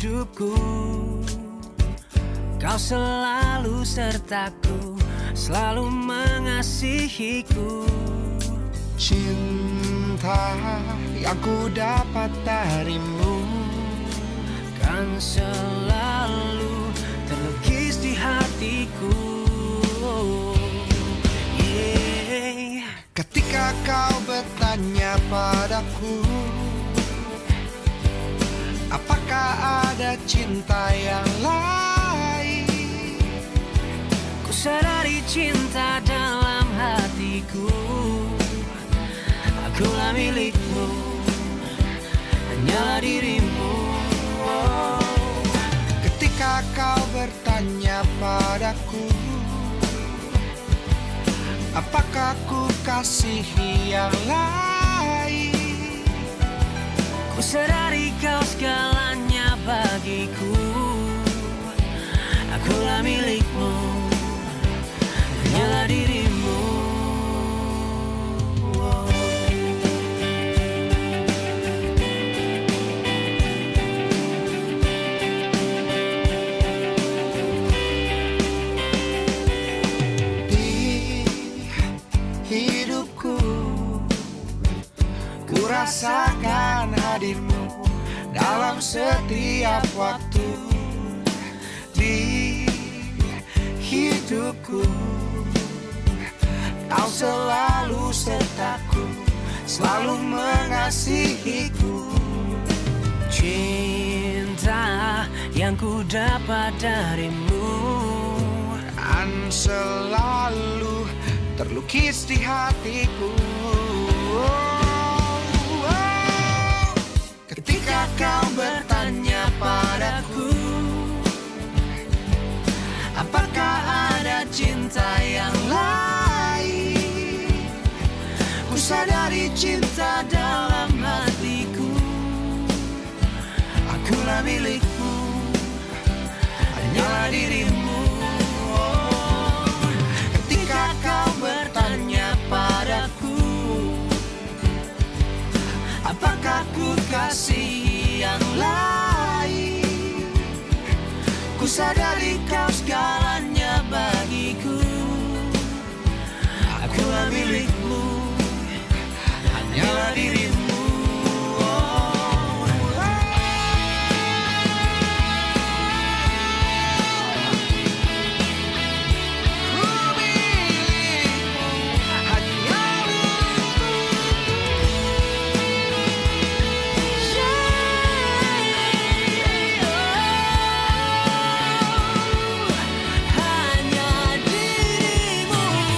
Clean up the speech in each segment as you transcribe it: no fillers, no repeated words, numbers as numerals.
hidupku. Kau selalu sertaku, selalu mengasihiku. Cinta yang ku dapat darimu Kan selalu terlukis di hatiku. Yeah. ketika kau bertanya padaku, apakah ada cinta yang lain? Ku sadari cinta dalam hatiku, akulah milikmu, hanyalah dirimu. Ketika kau bertanya padaku, apakah ku kasihi yang lain? Ku sadari kau segalanya bagiku, akulah milikmu, hanyalah dirimu. Hidupku, ku rasakan hadirmu dalam setiap waktu. Di hidupku, kau selalu sertaku, selalu mengasihiku. Cinta yang ku dapat darimu Dan selalu terlukis di hatiku. Ketika kau bertanya padaku, apakah ada cinta yang lain? ku sadari cinta dalam hatiku, akulah milikmu, hanyalah dirimu. Ketika kau bertanya padaku, apakah ku kasih yang lain? Ku sadari kau segalanya bagiku, akulah milikmu, hanyalah dirimu.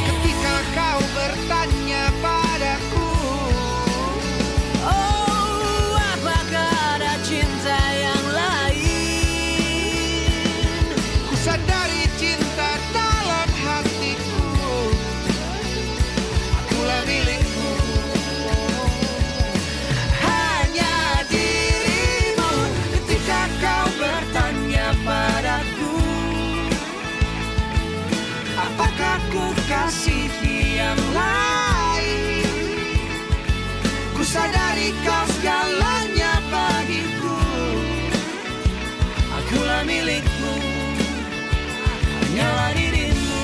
ketika kau bertanya padaku, Oh, apakah ada cinta yang lain? ku sadari cinta dalam hatiku, akulah milikmu, Hanya dirimu. ketika kau bertanya padaku, apakah ku kasihi yang lain? Ku sadari kau segalanya bagiku, Akulah milikmu, hanyalah dirimu.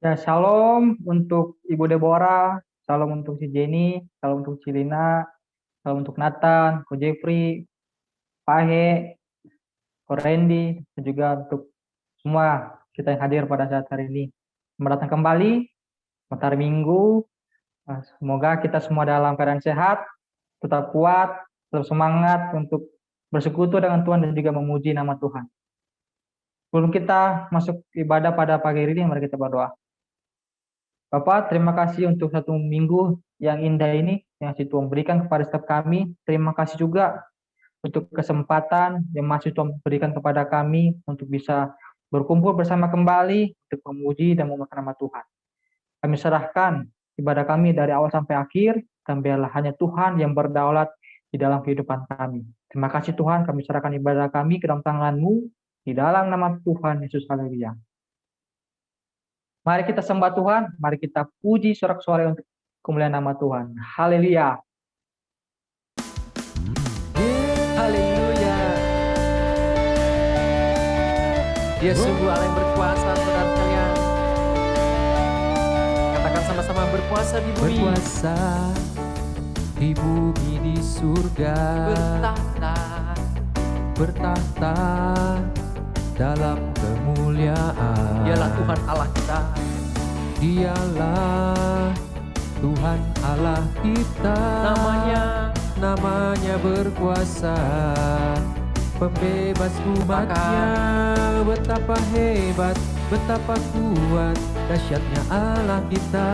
Ya, shalom untuk Ibu Deborah, shalom untuk si Jenny, shalom untuk Cilina, shalom untuk Nathan, Ko Jeffrey, Pak He, Ko Randy, dan juga untuk semua kita yang hadir pada saat hari ini. Selamat datang kembali, selamat hari Minggu. Semoga kita semua dalam keadaan sehat, tetap kuat, tetap semangat untuk bersekutu dengan Tuhan dan juga memuji nama Tuhan. Sebelum kita masuk ibadah pada pagi hari ini, mari kita berdoa. Bapak, terima kasih untuk satu minggu yang indah ini yang Tuhan berikan kepada setiap kami. Terima kasih juga untuk kesempatan yang masih Tuhan berikan kepada kami untuk bisa berkumpul bersama kembali untuk memuji dan memuliakan nama Tuhan. Kami serahkan ibadah kami dari awal sampai akhir, dan biarlah hanya Tuhan yang berdaulat di dalam kehidupan kami. Terima kasih Tuhan, kami serahkan ibadah kami ke dalam tangan-Mu, di dalam nama Tuhan Yesus. Haleluya. Mari kita sembah Tuhan, mari kita puji sorak-sorai untuk kemuliaan nama Tuhan. Haleluya. Haleluya. Dia sungguh Allah yang berkuasa, saudara sekalian. Katakan sama-sama, berkuasa di bumi. Berkuasa di bumi, di surga. Bertahta dalam kemuliaan. Dialah Tuhan Allah kita. Dialah Tuhan Allah kita. Namanya berkuasa, pembebas umatnya. Betapa hebat, betapa kuat, dahsyatnya Allah kita.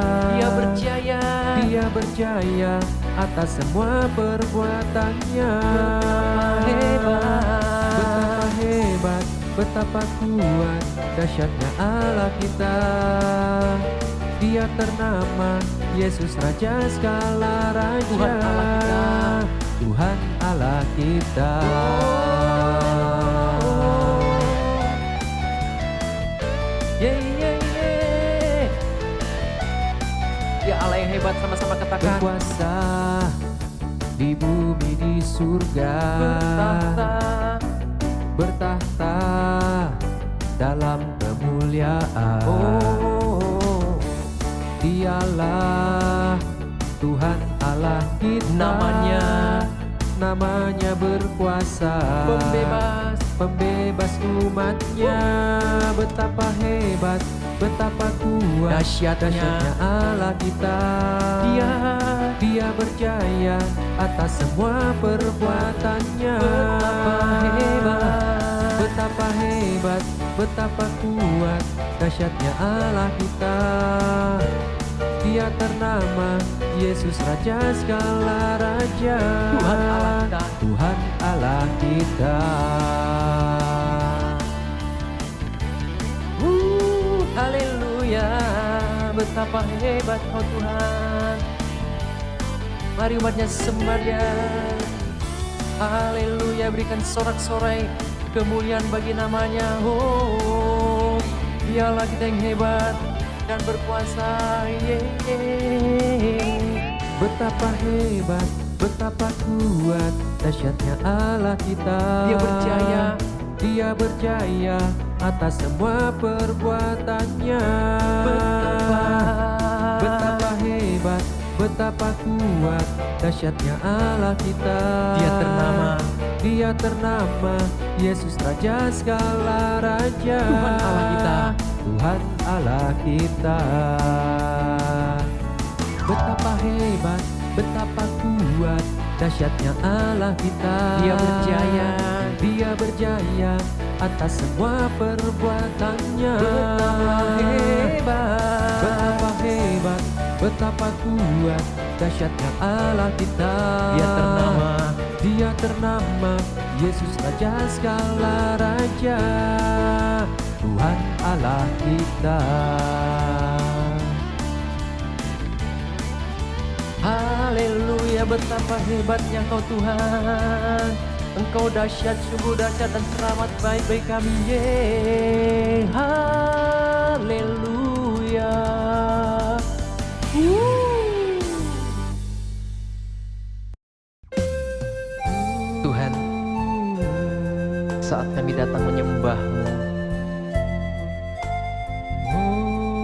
Dia berjaya atas semua perbuatannya. Betapa hebat, betapa kuat, dahsyatnya Allah kita. Dia ternama Yesus Raja segala raja. Tuhan Allah kita. Ya Allah yang hebat, sama-sama katakan. Berkuasa di bumi, di surga. Bertahta dalam kemuliaan. Dialah Tuhan Allah kita. Namanya berkuasa, pembebas umatnya. Betapa hebat, betapa kuat, dahsyatnya Allah kita. Dia berjaya atas semua perbuatannya. Betapa hebat, betapa kuat, dahsyatnya Allah kita. Dia ternama Yesus Raja segala raja. Tuhan Allah kita. Haleluya, betapa hebat Kau Tuhan. Mari umatnya sembah Dia. Haleluya, berikan sorak-sorai kemuliaan bagi namanya. Dialah kita yang hebat dan berkuasa. Betapa hebat, betapa kuat, dahsyatnya Allah kita. Dia berjaya atas semua perbuatannya. Betapa hebat, betapa kuat, dahsyatnya Allah kita. Dia ternama Yesus Raja segala raja. Tuhan Allah kita. Tuhan Allah kita. Betapa hebat, betapa kuat, dahsyatnya Allah kita. Dia berjaya atas semua perbuatannya. Betapa hebat, betapa kuat, dahsyatnya Allah kita. Dia ternama Yesus Raja segala raja. Tuhan Allah kita. Haleluya, betapa hebatnya Kau Tuhan. Engkau dahsyat, sungguh dahsyat dan teramat baik bagi kami. Haleluya. Tuhan, saat kami datang menyembah-Mu,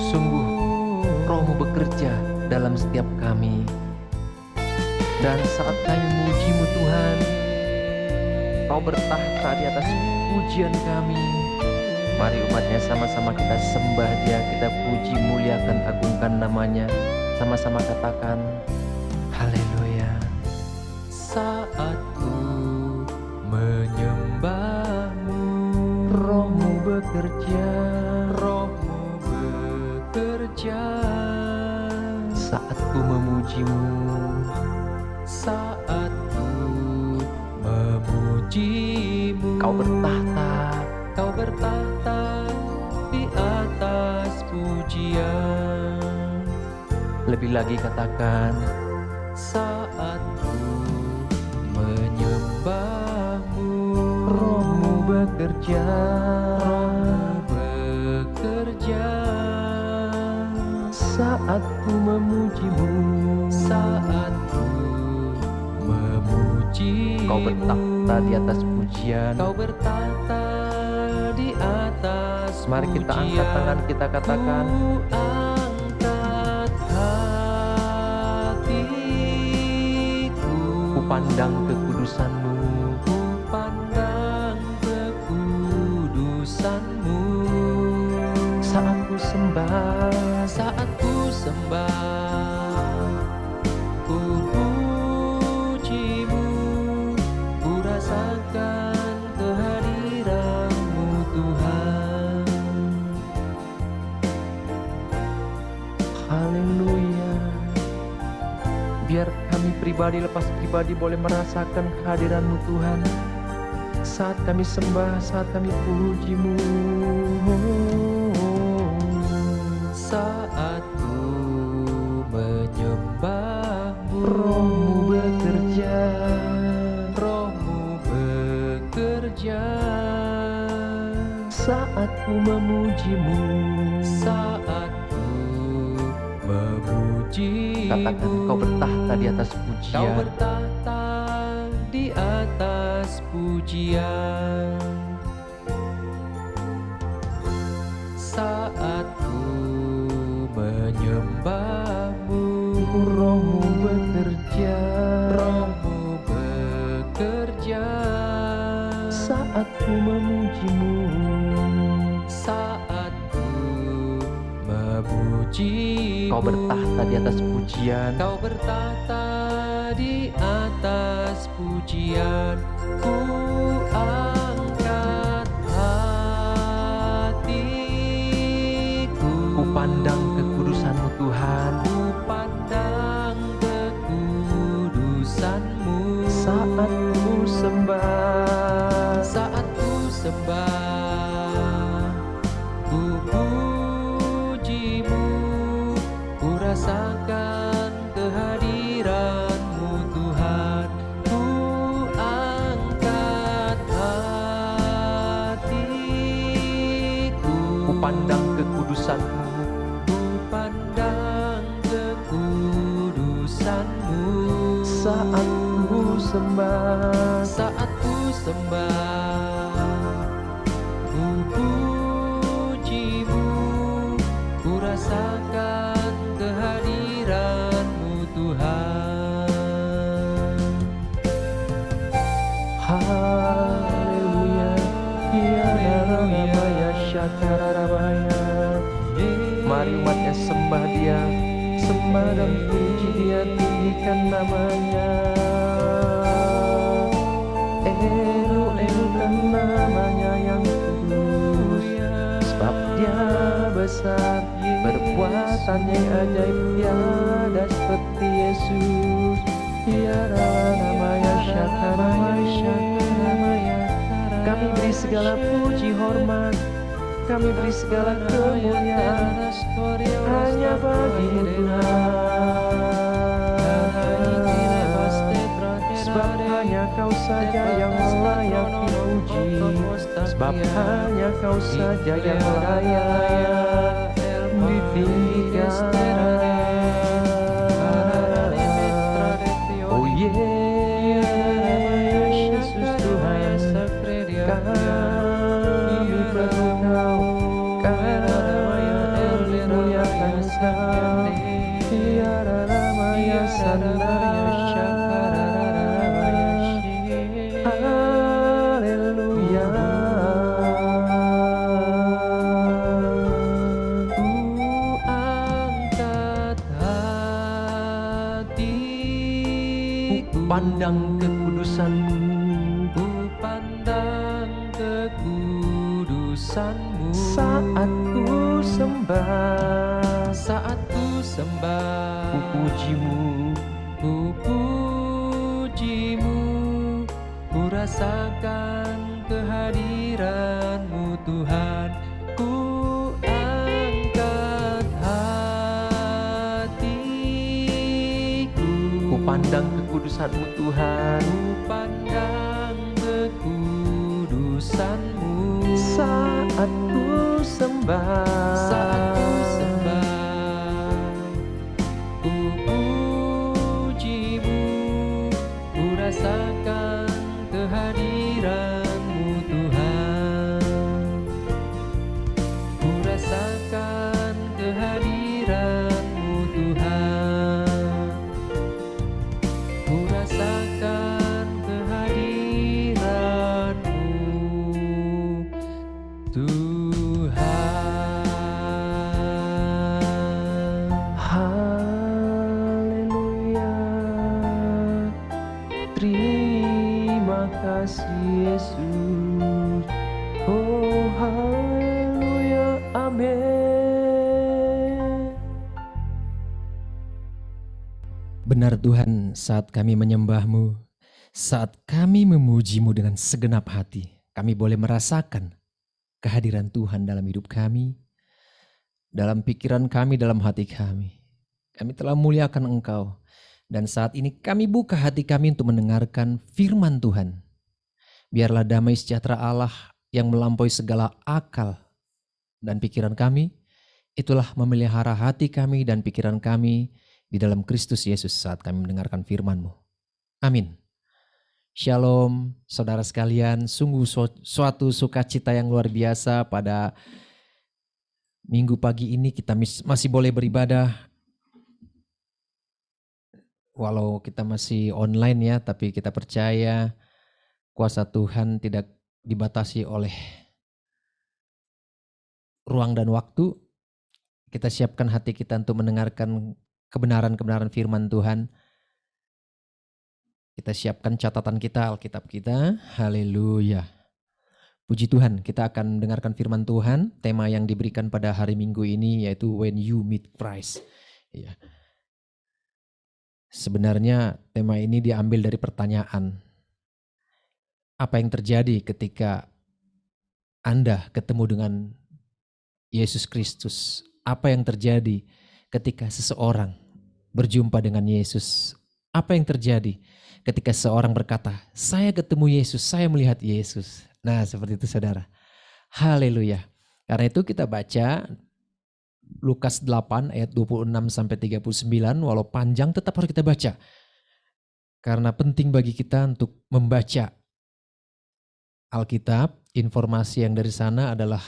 sungguh Roh-Mu bekerja dalam setiap kami. Dan saat kami memuji-Mu Tuhan, Kau bertahta di atas pujian kami. Mari umatnya sama-sama kita sembah Dia, kita puji, muliakan, agungkan namanya. Sama-sama katakan haleluya. Saat ku menyembahmu, Rohmu bekerja, Rohmu bekerja. Saat ku memujimu, saat ku memujimu, Kau bertahta di atas pujian. Lebih lagi katakan, saat ku menyembahmu, Rohmu bekerja, saat ku memujimu, saat ku memujimu. Kau bertahta di atas pujian, Kau bertahta di atas. Mari kita angkat tangan, kita katakan, ku angkat hatiku, ku pandang kekudusan-Mu, ku pandang kekudusan-Mu. Saat ku sembah, saat ku sembah, ku pujimu, ku rasakan kehadiran-Mu Tuhan. Haleluya. Biar kami pribadi lepas pribadi boleh merasakan kehadiran-Mu Tuhan. Saat kami sembah, saat kami puji-Mu. Saat ku menyembah-Mu, Rohmu bekerja, Rohmu bekerja. Saat ku memuji-Mu, saat ku memuji-Mu. Katakan, Kau bertahta di atas pujian, Kau bertahta di atas pujian. Saat ku menyembah-Mu, Rohmu bekerja, Rohmu bekerja. Saat ku memuji-Mu, saat ku memuji-Mu. Kau bertahta di atas pujian, Kau bertahta di atas pujian. Ku angkat hatiku, ku pandang kekudusan-Mu Tuhan, ku pandang kekudusan-Mu. Saat ku sembah, saat ku sembah, ku puji-Mu, ku rasakan kehadiran-Mu Tuhan. Ku angkat hatiku, ku pandang kekudusan-Mu, ku pandang kekudusan-Mu. Saat ku sembah, saat ku sembah, ku puji-Mu, ku rasakan kehadiran-Mu Tuhan. Haleluya, ya Rabaya Syakarabaya. Mari umatnya sembah Dia, sembah dan puji Dia, tinggikan namanya. Elukan namanya yang kudus, sebab Dia besar, perbuatannya ajaib, tiada seperti Yesus. Tiada namanya Syakarabaya. Kami beri segala puji hormat, kami beri segala kemuliaan hanya bagi-Mu Tuhan. Sebab hanya Kau saja yang layak dipuji, sebab hanya Kau saja yang layak ditinggikan. Oh Yesus Tuhan, kami perlu Kau, kami muliakan Kau. Tiada namanya sandara. Ku pandang kekudusan-Mu, ku pandang kekudusan-Mu. saat ku sembah, Saat ku sembah, ku puji-Mu, ku puji-Mu, ku rasakan kehadiran-Mu Tuhan. Ku angkat hatiku, ku pandang kekudusan-Mu Tuhan. ku pandang kekudusan-Mu. Saat ku sembah, Saat ku sembah, ku puji-Mu, ku rasakan kehadiran-Mu Tuhan. Ku rasakan kehadiran-Mu Tuhan. Ku rasakan kehadiran-Mu Tuhan. haleluya. Terima kasih Yesus. Oh haleluya, amin. Benar Tuhan, saat kami menyembah-Mu, saat kami memuji-Mu dengan segenap hati, kami boleh merasakan kehadiran Tuhan dalam hidup kami, dalam pikiran kami, dalam hati kami. Kami telah muliakan Engkau. Dan saat ini kami buka hati kami untuk mendengarkan firman Tuhan. Biarlah damai sejahtera Allah yang melampaui segala akal dan pikiran kami, itulah memelihara hati kami dan pikiran kami di dalam Kristus Yesus saat kami mendengarkan firman-Mu. Amin. Shalom saudara sekalian, sungguh suatu sukacita yang luar biasa pada minggu pagi ini kita masih boleh beribadah. Walau kita masih online ya, tapi kita percaya kuasa Tuhan tidak dibatasi oleh ruang dan waktu. Kita siapkan hati kita untuk mendengarkan kebenaran-kebenaran firman Tuhan. Kita siapkan catatan kita, Alkitab kita. Haleluya. Puji Tuhan, kita akan mendengarkan firman Tuhan. Tema yang diberikan pada hari Minggu ini yaitu When You Meet Christ. Ya. Sebenarnya tema ini diambil dari pertanyaan. Apa yang terjadi ketika Anda ketemu dengan Yesus Kristus? Apa yang terjadi ketika seseorang berjumpa dengan Yesus? Apa yang terjadi ketika seseorang berkata, saya ketemu Yesus, saya melihat Yesus. Nah seperti itu saudara. Haleluya. Karena itu kita baca Lukas 8 ayat 26-39, walau panjang tetap harus kita baca. Karena penting bagi kita untuk membaca Alkitab, informasi yang dari sana adalah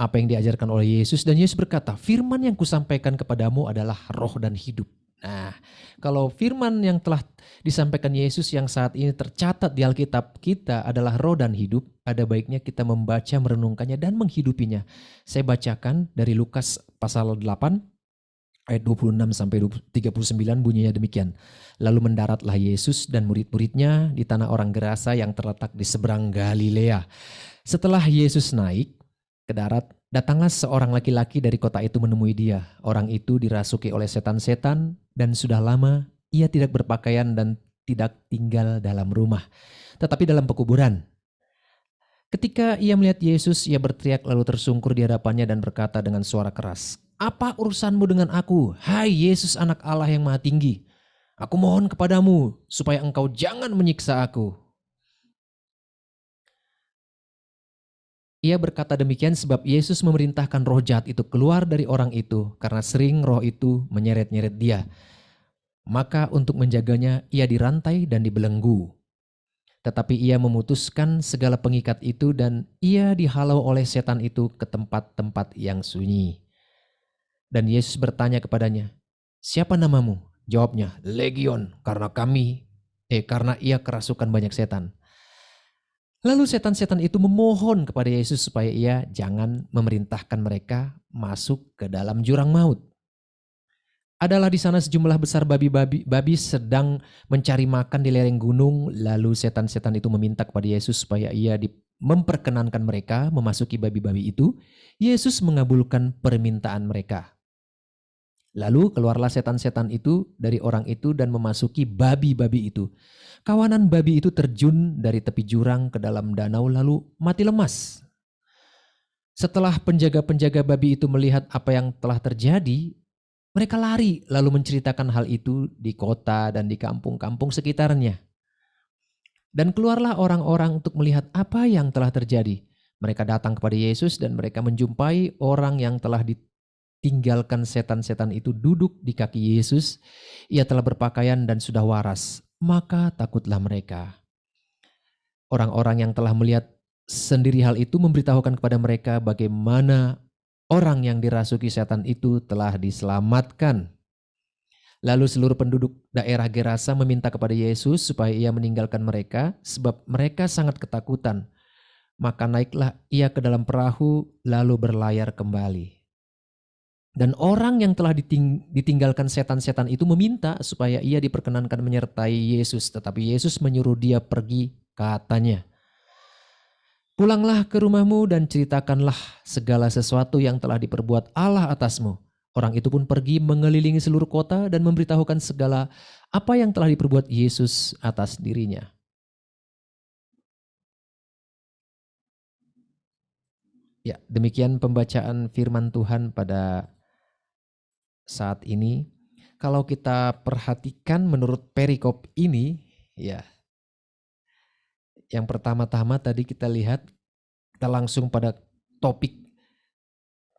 apa yang diajarkan oleh Yesus. Dan Yesus berkata, firman yang kusampaikan kepadamu adalah roh dan hidup. Nah, kalau firman yang telah disampaikan Yesus yang saat ini tercatat di Alkitab kita adalah roh dan hidup, ada baiknya kita membaca, merenungkannya, dan menghidupinya. Saya bacakan dari Lukas pasal 8 ayat 26-39 bunyinya demikian. Lalu mendaratlah Yesus dan murid-muridnya di tanah orang Gerasa yang terletak di seberang Galilea. Setelah Yesus naik ke darat, datanglah seorang laki-laki dari kota itu menemui dia. Orang itu dirasuki oleh setan-setan dan sudah lama ia tidak berpakaian dan tidak tinggal dalam rumah, tetapi dalam pekuburan. Ketika ia melihat Yesus, ia berteriak lalu tersungkur di hadapannya dan berkata dengan suara keras, "Apa urusanmu dengan aku, hai Yesus anak Allah yang maha tinggi? Aku mohon kepadamu supaya engkau jangan menyiksa aku." Ia berkata demikian sebab Yesus memerintahkan roh jahat itu keluar dari orang itu karena sering roh itu menyeret-nyeret dia. Maka untuk menjaganya ia dirantai dan dibelenggu. Tetapi ia memutuskan segala pengikat itu dan ia dihalau oleh setan itu ke tempat-tempat yang sunyi. Dan Yesus bertanya kepadanya, "Siapa namamu?" Jawabnya, "Legion, karena ia kerasukan banyak setan." Lalu setan-setan itu memohon kepada Yesus supaya ia jangan memerintahkan mereka masuk ke dalam jurang maut. Adalah di sana sejumlah besar babi sedang mencari makan di lereng gunung. Lalu setan-setan itu meminta kepada Yesus supaya ia memperkenankan mereka memasuki babi-babi itu. Yesus mengabulkan permintaan mereka. Lalu keluarlah setan-setan itu dari orang itu dan memasuki babi-babi itu. Kawanan babi itu terjun dari tepi jurang ke dalam danau lalu mati lemas. Setelah penjaga-penjaga babi itu melihat apa yang telah terjadi, mereka lari lalu menceritakan hal itu di kota dan di kampung-kampung sekitarnya. Dan keluarlah orang-orang untuk melihat apa yang telah terjadi. Mereka datang kepada Yesus dan mereka menjumpai orang yang telah ditinggalkan setan-setan itu duduk di kaki Yesus. Ia telah berpakaian dan sudah waras. Maka takutlah mereka. Orang-orang yang telah melihat sendiri hal itu memberitahukan kepada mereka bagaimana orang yang dirasuki setan itu telah diselamatkan. Lalu seluruh penduduk daerah Gerasa meminta kepada Yesus supaya ia meninggalkan mereka sebab mereka sangat ketakutan. Maka naiklah ia ke dalam perahu lalu berlayar kembali. Dan orang yang telah ditinggalkan setan-setan itu meminta supaya ia diperkenankan menyertai Yesus. Tetapi Yesus menyuruh dia pergi, katanya, "Pulanglah ke rumahmu dan ceritakanlah segala sesuatu yang telah diperbuat Allah atasmu." Orang itu pun pergi mengelilingi seluruh kota dan memberitahukan segala apa yang telah diperbuat Yesus atas dirinya. Ya, demikian pembacaan firman Tuhan pada saat ini. Kalau kita perhatikan menurut perikop ini, ya, yang pertama-tama tadi kita lihat, kita langsung pada topik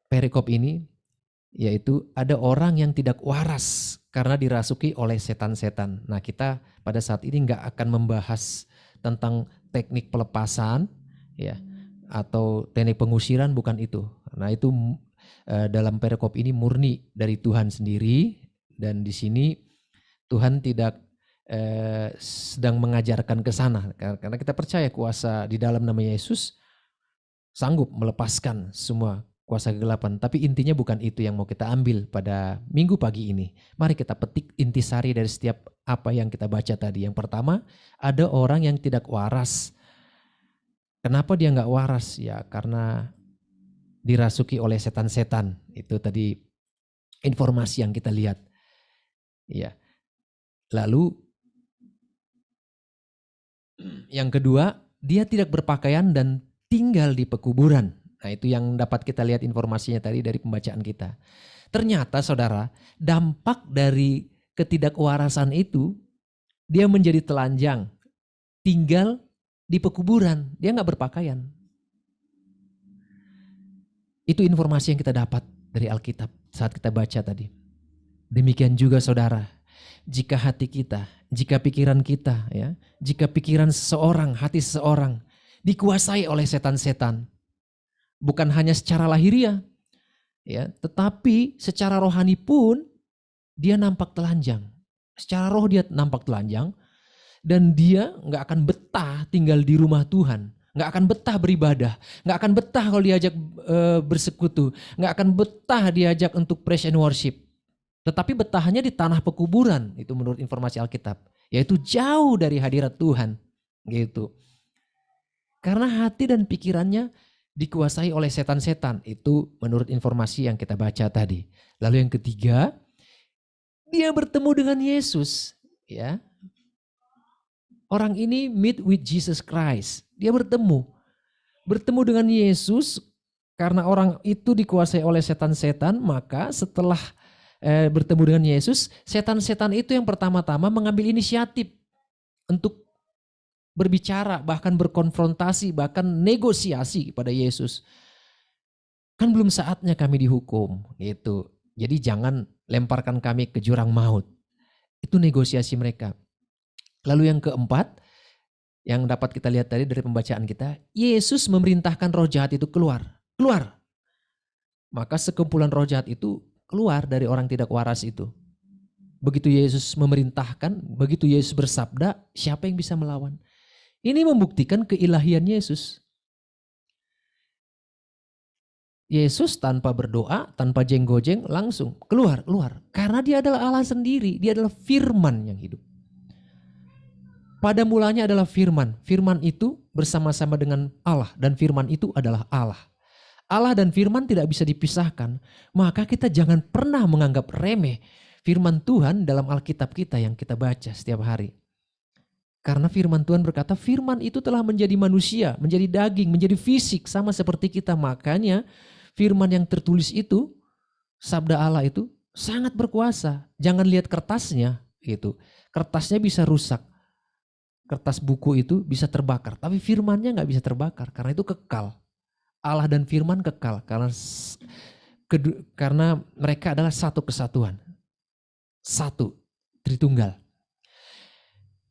perikop ini, yaitu ada orang yang tidak waras karena dirasuki oleh setan-setan. Nah, kita pada saat ini nggak akan membahas tentang teknik pelepasan, ya, atau teknik pengusiran, bukan itu. Nah, itu dalam perikop ini murni dari Tuhan sendiri, dan di sini Tuhan tidak sedang mengajarkan ke sana, karena kita percaya kuasa di dalam nama Yesus sanggup melepaskan semua kuasa kegelapan. Tapi intinya bukan itu yang mau kita ambil pada minggu pagi ini. Mari kita petik intisari dari setiap apa yang kita baca tadi. Yang pertama, ada orang yang tidak waras. Kenapa dia nggak waras? Ya karena dirasuki oleh setan-setan. Itu tadi informasi yang kita lihat. Ya. Lalu yang kedua, dia tidak berpakaian dan tinggal di pekuburan. Nah, itu yang dapat kita lihat informasinya tadi dari pembacaan kita. Ternyata saudara, dampak dari ketidakwarasan itu, dia menjadi telanjang, tinggal di pekuburan, dia nggak berpakaian. Itu informasi yang kita dapat dari Alkitab saat kita baca tadi. Demikian juga saudara, jika hati kita, jika pikiran kita, ya, jika pikiran seseorang, hati seseorang dikuasai oleh setan-setan, bukan hanya secara lahiriah, ya, tetapi secara rohani pun dia nampak telanjang. Secara roh dia nampak telanjang, dan dia nggak akan betah tinggal di rumah Tuhan, nggak akan betah beribadah, nggak akan betah kalau diajak bersekutu, nggak akan betah diajak untuk praise and worship. Tetapi betahnya di tanah pekuburan, itu menurut informasi Alkitab, yaitu jauh dari hadirat Tuhan, gitu. Karena hati dan pikirannya dikuasai oleh setan-setan, itu menurut informasi yang kita baca tadi. Lalu yang ketiga, dia bertemu dengan Yesus, ya. Orang ini meet with Jesus Christ. Dia bertemu dengan Yesus. Karena orang itu dikuasai oleh setan-setan, maka setelah bertemu dengan Yesus, setan-setan itu yang pertama-tama mengambil inisiatif untuk berbicara, bahkan berkonfrontasi, bahkan negosiasi kepada Yesus. Kan belum saatnya kami dihukum, gitu. Jadi jangan lemparkan kami ke jurang maut. Itu negosiasi mereka. Lalu yang keempat, yang dapat kita lihat tadi dari pembacaan kita, Yesus memerintahkan roh jahat itu keluar. Maka sekumpulan roh jahat itu keluar dari orang tidak waras itu. Begitu Yesus memerintahkan, begitu Yesus bersabda, siapa yang bisa melawan? Ini membuktikan keilahian Yesus. Yesus tanpa berdoa, tanpa jeng-gojeng langsung keluar. Karena dia adalah Allah sendiri, dia adalah firman yang hidup. Pada mulanya adalah firman. Firman itu bersama-sama dengan Allah dan firman itu adalah Allah. Allah dan firman tidak bisa dipisahkan. Maka kita jangan pernah menganggap remeh firman Tuhan dalam Alkitab kita yang kita baca setiap hari. Karena firman Tuhan berkata firman itu telah menjadi manusia, menjadi daging, menjadi fisik sama seperti kita. Makanya firman yang tertulis itu, sabda Allah itu sangat berkuasa. Jangan lihat kertasnya gitu. Kertasnya bisa rusak. Kertas buku itu bisa terbakar, tapi firmannya nggak bisa terbakar karena itu kekal. Allah dan firman kekal karena mereka adalah satu kesatuan. Satu, Tritunggal.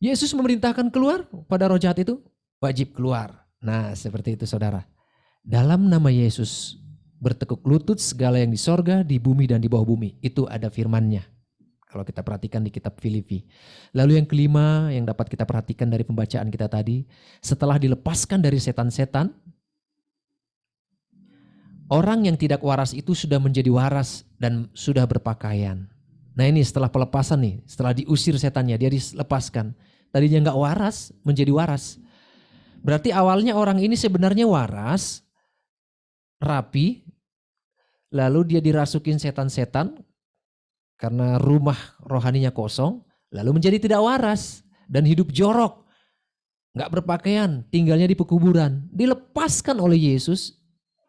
Yesus memerintahkan keluar pada roh jahat itu, wajib keluar. Nah, seperti itu saudara. Dalam nama Yesus bertekuk lutut segala yang di sorga, di bumi dan di bawah bumi. Itu ada firman-Nya. Kalau kita perhatikan di kitab Filipi. Lalu yang kelima yang dapat kita perhatikan dari pembacaan kita tadi. Setelah dilepaskan dari setan-setan, orang yang tidak waras itu sudah menjadi waras dan sudah berpakaian. Nah ini setelah pelepasan nih, setelah diusir setannya, dia dilepaskan. Tadinya nggak waras, menjadi waras. Berarti awalnya orang ini sebenarnya waras, rapi, lalu dia dirasukin setan-setan karena rumah rohaninya kosong, lalu menjadi tidak waras dan hidup jorok, nggak berpakaian, tinggalnya di pekuburan. Dilepaskan oleh Yesus,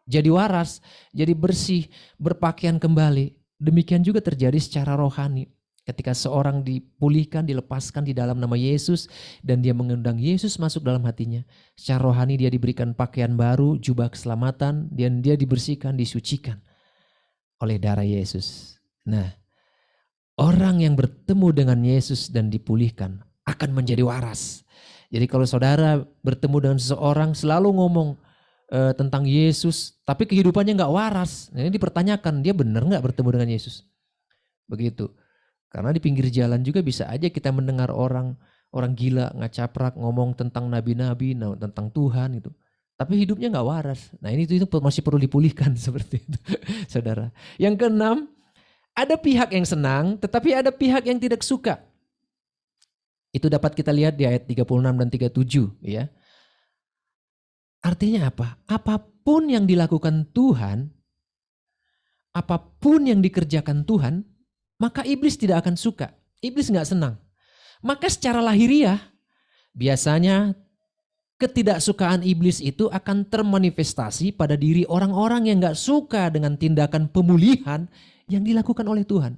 jadi waras, jadi bersih, berpakaian kembali. Demikian juga terjadi secara rohani. Ketika seorang dipulihkan, dilepaskan di dalam nama Yesus dan dia mengundang Yesus masuk dalam hatinya. Secara rohani dia diberikan pakaian baru, jubah keselamatan, dan dia dibersihkan, disucikan oleh darah Yesus. Nah, orang yang bertemu dengan Yesus dan dipulihkan akan menjadi waras. Jadi kalau saudara bertemu dengan seseorang selalu ngomong tentang Yesus, tapi kehidupannya nggak waras. Nah, ini dipertanyakan, dia benar nggak bertemu dengan Yesus? Begitu. Karena di pinggir jalan juga bisa aja kita mendengar orang gila ngacaprak ngomong tentang nabi-nabi, tentang Tuhan itu. Tapi hidupnya nggak waras. Nah ini itu masih perlu dipulihkan seperti itu, saudara. Yang keenam, ada pihak yang senang, tetapi ada pihak yang tidak suka. Itu dapat kita lihat di ayat 36 dan 37, ya. Artinya apa? Apapun yang dilakukan Tuhan, apapun yang dikerjakan Tuhan, maka iblis tidak akan suka. Iblis nggak senang. Maka secara lahiriah, biasanya ketidaksukaan iblis itu akan termanifestasi pada diri orang-orang yang nggak suka dengan tindakan pemulihan yang dilakukan oleh Tuhan.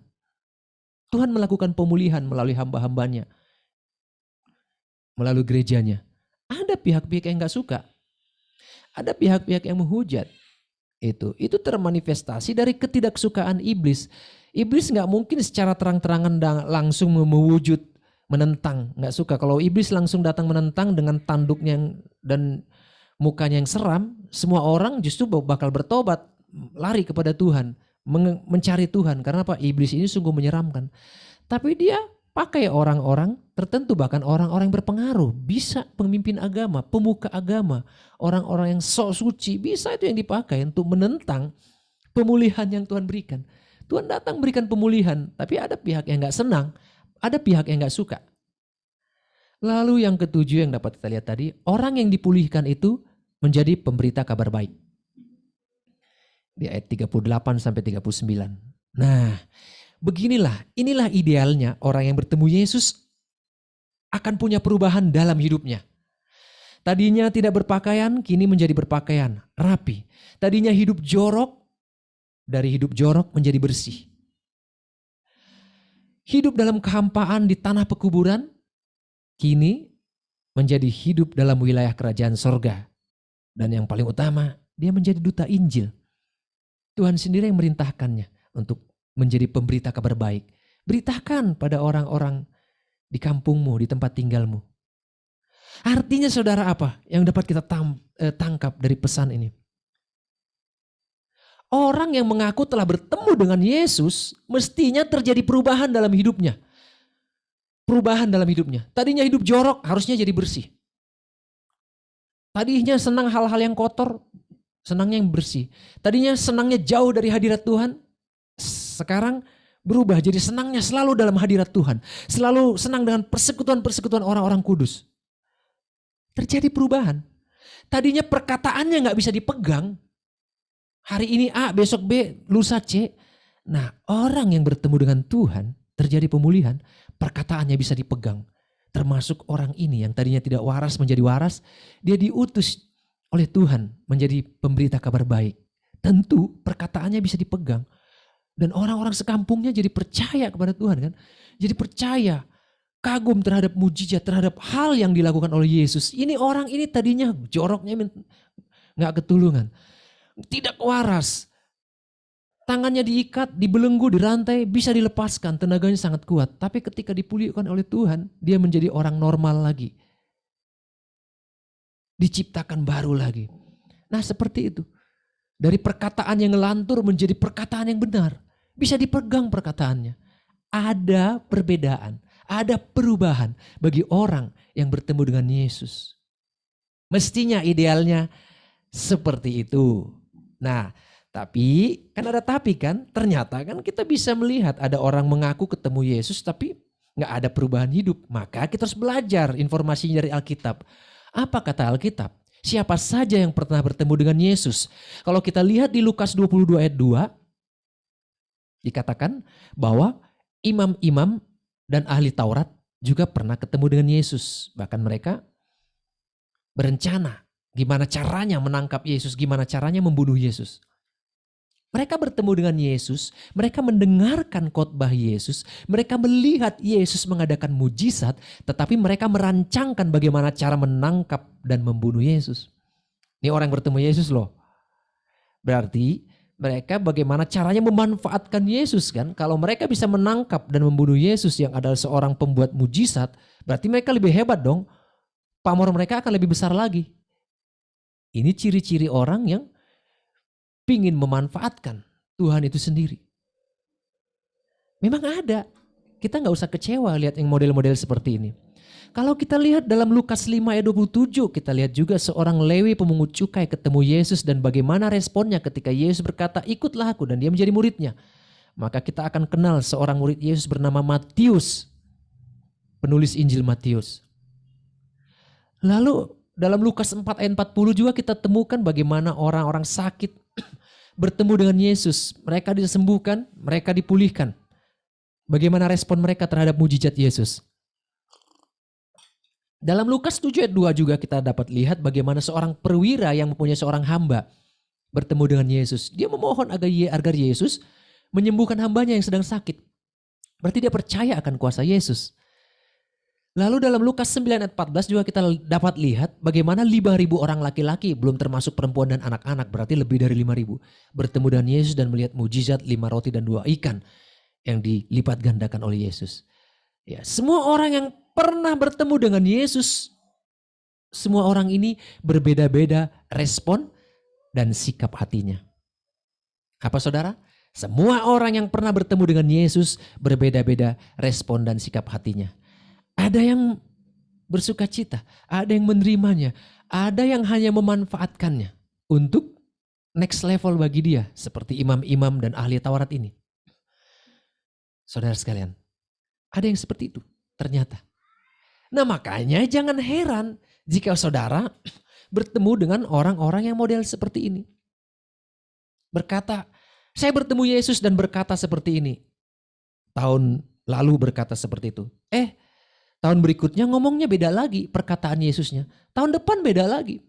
Tuhan melakukan pemulihan melalui hamba-hambanya, melalui gerejanya. Ada pihak-pihak yang nggak suka. Ada pihak-pihak yang menghujat. Itu termanifestasi dari ketidaksukaan iblis. Iblis nggak mungkin secara terang-terangan langsung mewujud menentang, nggak suka. Kalau iblis langsung datang menentang dengan tanduknya dan mukanya yang seram, semua orang justru bakal bertobat, lari kepada Tuhan, mencari Tuhan. Karena apa? Iblis ini sungguh menyeramkan. Tapi dia pakai orang-orang tertentu, bahkan orang-orang yang berpengaruh, bisa pemimpin agama, pemuka agama, orang-orang yang sok suci, bisa itu yang dipakai untuk menentang pemulihan yang Tuhan berikan. Tuhan datang berikan pemulihan, tapi ada pihak yang gak senang, ada pihak yang gak suka. Lalu yang ketujuh yang dapat kita lihat tadi, orang yang dipulihkan itu menjadi pemberita kabar baik. Di ayat 38 sampai 39. Nah, inilah idealnya orang yang bertemu Yesus akan punya perubahan dalam hidupnya. Tadinya tidak berpakaian, kini menjadi berpakaian, rapi. Tadinya hidup jorok, dari hidup jorok menjadi bersih. Hidup dalam kehampaan di tanah pekuburan, kini menjadi hidup dalam wilayah kerajaan sorga. Dan yang paling utama, dia menjadi duta Injil. Tuhan sendiri yang merintahkannya untuk menjadi pemberita kabar baik. Beritakan pada orang-orang di kampungmu, di tempat tinggalmu. Artinya saudara apa yang dapat kita tangkap dari pesan ini? Orang yang mengaku telah bertemu dengan Yesus mestinya terjadi perubahan dalam hidupnya. Perubahan dalam hidupnya. Tadinya hidup jorok harusnya jadi bersih. Tadinya senang hal-hal yang kotor senangnya yang bersih. Tadinya senangnya jauh dari hadirat Tuhan, sekarang berubah jadi senangnya selalu dalam hadirat Tuhan. Selalu senang dengan persekutuan-persekutuan orang-orang kudus. Terjadi perubahan. Tadinya perkataannya nggak bisa dipegang. Hari ini A, besok B, lusa C. Nah, orang yang bertemu dengan Tuhan, terjadi pemulihan, perkataannya bisa dipegang. Termasuk orang ini yang tadinya tidak waras menjadi waras, dia diutus oleh Tuhan menjadi pemberita kabar baik. Tentu perkataannya bisa dipegang. Dan orang-orang sekampungnya jadi percaya kepada Tuhan kan. Jadi percaya, kagum terhadap mujizat, terhadap hal yang dilakukan oleh Yesus. Ini orang ini tadinya joroknya gak ketulungan. Tidak waras. Tangannya diikat, dibelenggu, dirantai, bisa dilepaskan. Tenaganya sangat kuat. Tapi ketika dipulihkan oleh Tuhan, dia menjadi orang normal lagi. Diciptakan baru lagi. Nah seperti itu. Dari perkataan yang ngelantur menjadi perkataan yang benar. Bisa dipegang perkataannya. Ada perbedaan. Ada perubahan bagi orang yang bertemu dengan Yesus. Mestinya idealnya seperti itu. Nah, tapi kan ada tapi kan. Ternyata kan kita bisa melihat ada orang mengaku ketemu Yesus tapi gak ada perubahan hidup. Maka kita harus belajar informasinya dari Alkitab. Apa kata Alkitab? Siapa saja yang pernah bertemu dengan Yesus. Kalau kita lihat di Lukas 22 ayat 2. Dikatakan bahwa imam-imam dan ahli Taurat juga pernah ketemu dengan Yesus. Bahkan mereka berencana gimana caranya menangkap Yesus, gimana caranya membunuh Yesus. Mereka bertemu dengan Yesus, mereka mendengarkan khotbah Yesus, mereka melihat Yesus mengadakan mujizat, tetapi mereka merancangkan bagaimana cara menangkap dan membunuh Yesus. Ini orang yang bertemu Yesus loh. Berarti mereka bagaimana caranya memanfaatkan Yesus kan. Kalau mereka bisa menangkap dan membunuh Yesus yang adalah seorang pembuat mujizat, berarti mereka lebih hebat dong. Pamor mereka akan lebih besar lagi. Ini ciri-ciri orang yang pingin memanfaatkan Tuhan itu sendiri. Memang ada. Kita gak usah kecewa lihat yang model-model seperti ini. Kalau kita lihat dalam Lukas 5 ayat 27, kita lihat juga seorang Lewi pemungut cukai ketemu Yesus dan bagaimana responnya ketika Yesus berkata, ikutlah aku, dan dia menjadi muridnya. Maka kita akan kenal seorang murid Yesus bernama Matius, penulis Injil Matius. Lalu dalam Lukas 4 ayat 40 juga kita temukan bagaimana orang-orang sakit bertemu dengan Yesus. Mereka disembuhkan, mereka dipulihkan. Bagaimana respon mereka terhadap mujizat Yesus. Dalam Lukas 7 ayat 2 juga kita dapat lihat bagaimana seorang perwira yang mempunyai seorang hamba bertemu dengan Yesus. Dia memohon agar Yesus menyembuhkan hambanya yang sedang sakit. Berarti dia percaya akan kuasa Yesus. Lalu dalam Lukas 9 ayat 14 juga kita dapat lihat bagaimana 5.000 orang laki-laki, belum termasuk perempuan dan anak-anak, berarti lebih dari 5.000, bertemu dengan Yesus dan melihat mujizat 5 roti dan 2 ikan yang dilipat gandakan oleh Yesus. Ya, semua orang yang pernah bertemu dengan Yesus, semua orang ini berbeda-beda respon dan sikap hatinya. Apa saudara? Semua orang yang pernah bertemu dengan Yesus berbeda-beda respon dan sikap hatinya. Ada yang bersuka cita, ada yang menerimanya, ada yang hanya memanfaatkannya untuk next level bagi dia, seperti imam-imam dan ahli Taurat ini. Saudara sekalian, ada yang seperti itu ternyata. Nah makanya jangan heran jika saudara bertemu dengan orang-orang yang model seperti ini. Berkata, saya bertemu Yesus dan berkata seperti ini. Tahun lalu berkata seperti itu. Tahun berikutnya ngomongnya beda lagi perkataan Yesusnya. Tahun depan beda lagi.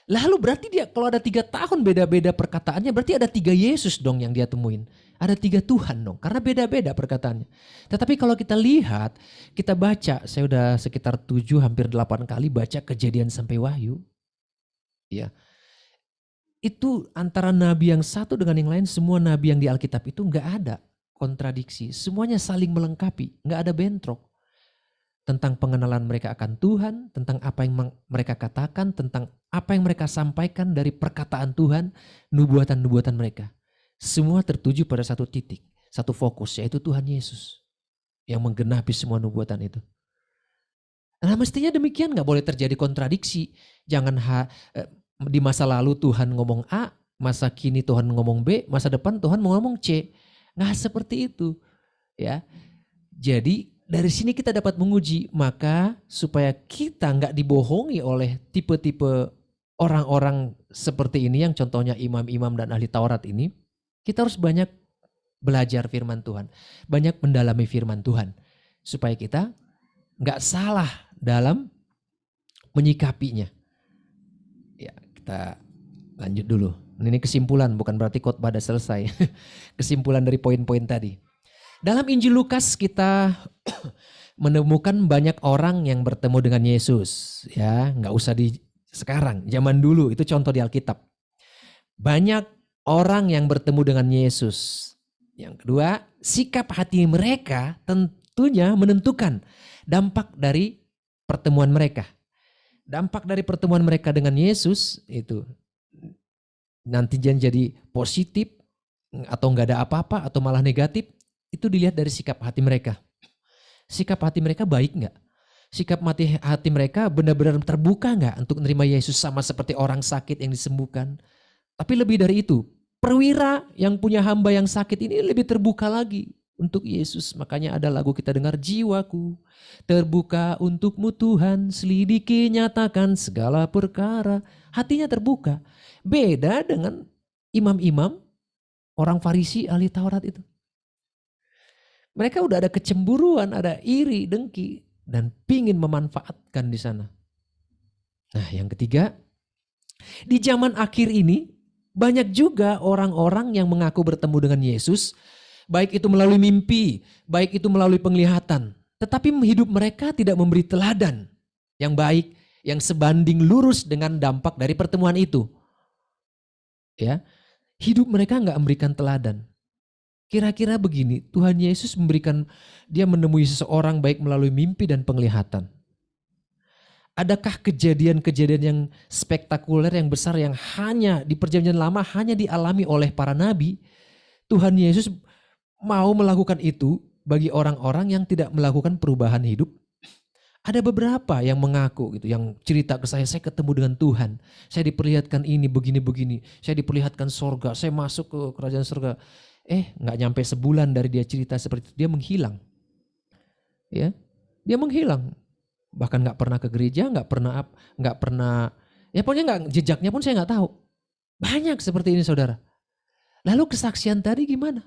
Lalu berarti dia kalau ada 3 tahun beda-beda perkataannya, berarti ada 3 Yesus dong yang dia temuin. Ada 3 Tuhan dong, karena beda-beda perkataannya. Tetapi kalau kita lihat, kita baca, saya udah sekitar 7 hampir 8 kali baca Kejadian sampai Wahyu. Ya. Itu antara nabi yang satu dengan yang lain, semua nabi yang di Alkitab itu gak ada kontradiksi. Semuanya saling melengkapi, gak ada bentrok. Tentang pengenalan mereka akan Tuhan, tentang apa yang mereka katakan, tentang apa yang mereka sampaikan dari perkataan Tuhan, nubuatan-nubuatan mereka. Semua tertuju pada satu titik, satu fokus, yaitu Tuhan Yesus yang menggenapi semua nubuatan itu. Nah mestinya demikian, gak boleh terjadi kontradiksi. Jangan di masa lalu Tuhan ngomong A, masa kini Tuhan ngomong B, masa depan Tuhan mau ngomong C. Nggak seperti itu. Ya. Jadi dari sini kita dapat menguji, maka supaya kita nggak dibohongi oleh tipe-tipe orang-orang seperti ini yang contohnya imam-imam dan ahli Taurat ini, kita harus banyak belajar firman Tuhan, banyak mendalami firman Tuhan, supaya kita nggak salah dalam menyikapinya. Ya, kita lanjut dulu. Ini kesimpulan, bukan berarti khotbah sudah selesai. Kesimpulan dari poin-poin tadi. Dalam Injil Lukas kita menemukan banyak orang yang bertemu dengan Yesus. Ya, nggak usah di sekarang, zaman dulu itu contoh di Alkitab. Banyak orang yang bertemu dengan Yesus. Yang kedua, sikap hati mereka tentunya menentukan dampak dari pertemuan mereka. Dampak dari pertemuan mereka dengan Yesus itu nanti jadi positif atau nggak ada apa-apa atau malah negatif, itu dilihat dari sikap hati mereka. Sikap hati mereka baik nggak? Sikap hati mereka benar-benar terbuka nggak untuk menerima Yesus sama seperti orang sakit yang disembuhkan? Tapi lebih dari itu, perwira yang punya hamba yang sakit ini lebih terbuka lagi untuk Yesus. Makanya ada lagu kita dengar, jiwaku terbuka untukmu Tuhan, selidiki nyatakan segala perkara. Hatinya terbuka. Beda dengan imam-imam, orang Farisi, ahli Taurat itu. Mereka udah ada kecemburuan, ada iri, dengki, dan pingin memanfaatkan di sana. Nah, yang ketiga, di zaman akhir ini banyak juga orang-orang yang mengaku bertemu dengan Yesus, baik itu melalui mimpi, baik itu melalui penglihatan, tetapi hidup mereka tidak memberi teladan yang baik, yang sebanding lurus dengan dampak dari pertemuan itu. Ya, hidup mereka nggak memberikan teladan. Kira-kira begini, Tuhan Yesus dia menemui seseorang baik melalui mimpi dan penglihatan. Adakah kejadian-kejadian yang spektakuler, yang besar, yang hanya di perjanjian lama hanya dialami oleh para nabi? Tuhan Yesus mau melakukan itu bagi orang-orang yang tidak melakukan perubahan hidup? Ada beberapa yang mengaku gitu, yang cerita ke saya ketemu dengan Tuhan. Saya diperlihatkan ini begini-begini, saya diperlihatkan sorga, saya masuk ke kerajaan sorga. Nggak nyampe sebulan dari dia cerita seperti itu, dia menghilang. Ya, dia menghilang. Bahkan nggak pernah ke gereja, nggak pernah, ya pokoknya jejaknya pun saya nggak tahu. Banyak seperti ini saudara. Lalu kesaksian tadi gimana?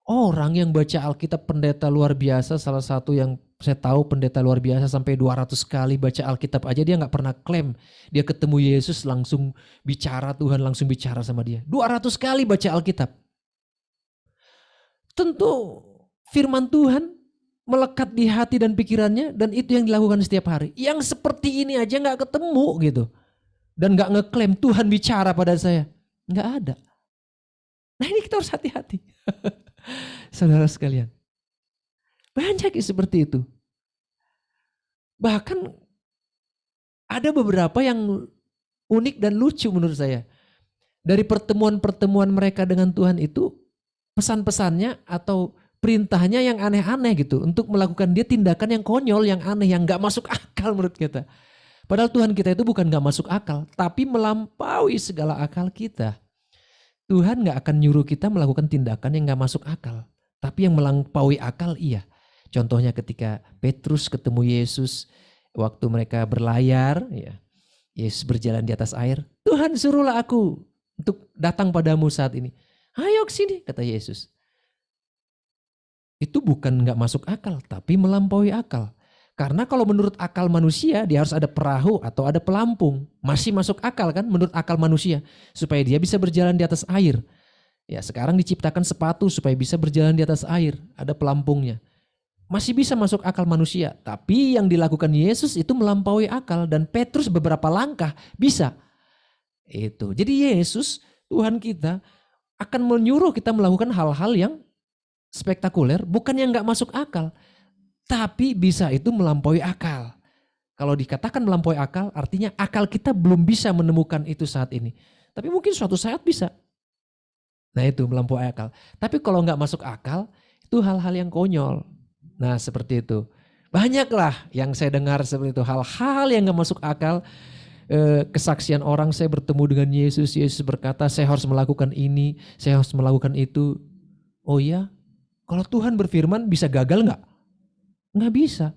Orang yang baca Alkitab, pendeta luar biasa, salah satu yang saya tahu pendeta luar biasa sampai 200 kali baca Alkitab aja dia nggak pernah klaim dia ketemu Yesus langsung bicara, Tuhan langsung bicara sama dia. 200 kali baca Alkitab. Tentu firman Tuhan melekat di hati dan pikirannya, dan itu yang dilakukan setiap hari. Yang seperti ini aja gak ketemu gitu. Dan gak ngeklaim Tuhan bicara pada saya. Gak ada. Nah ini kita harus hati-hati. Saudara sekalian. Banyak seperti itu. Bahkan ada beberapa yang unik dan lucu menurut saya. Dari pertemuan-pertemuan mereka dengan Tuhan itu, pesan-pesannya atau perintahnya yang aneh-aneh gitu. Untuk melakukan dia tindakan yang konyol, yang aneh, yang gak masuk akal menurut kita. Padahal Tuhan kita itu bukan gak masuk akal, tapi melampaui segala akal kita. Tuhan gak akan nyuruh kita melakukan tindakan yang gak masuk akal. Tapi yang melampaui akal iya. Contohnya ketika Petrus ketemu Yesus, waktu mereka berlayar, ya, Yesus berjalan di atas air. Tuhan suruhlah aku untuk datang padamu saat ini. Ayo ke sini, kata Yesus. Itu bukan gak masuk akal, tapi melampaui akal. Karena kalau menurut akal manusia, dia harus ada perahu atau ada pelampung. Masih masuk akal kan menurut akal manusia. Supaya dia bisa berjalan di atas air. Ya sekarang diciptakan sepatu supaya bisa berjalan di atas air. Ada pelampungnya. Masih bisa masuk akal manusia. Tapi yang dilakukan Yesus itu melampaui akal. Dan Petrus beberapa langkah bisa. Itu. Jadi Yesus, Tuhan kita, akan menyuruh kita melakukan hal-hal yang spektakuler, bukan yang gak masuk akal, tapi bisa itu melampaui akal. Kalau dikatakan melampaui akal, artinya akal kita belum bisa menemukan itu saat ini. Tapi mungkin suatu saat bisa. Nah itu melampaui akal. Tapi kalau gak masuk akal, itu hal-hal yang konyol. Nah seperti itu. Banyaklah yang saya dengar seperti itu, hal-hal yang gak masuk akal kesaksian orang, saya bertemu dengan Yesus, Yesus berkata saya harus melakukan ini, saya harus melakukan itu. Oh ya, kalau Tuhan berfirman bisa gagal nggak? Nggak bisa.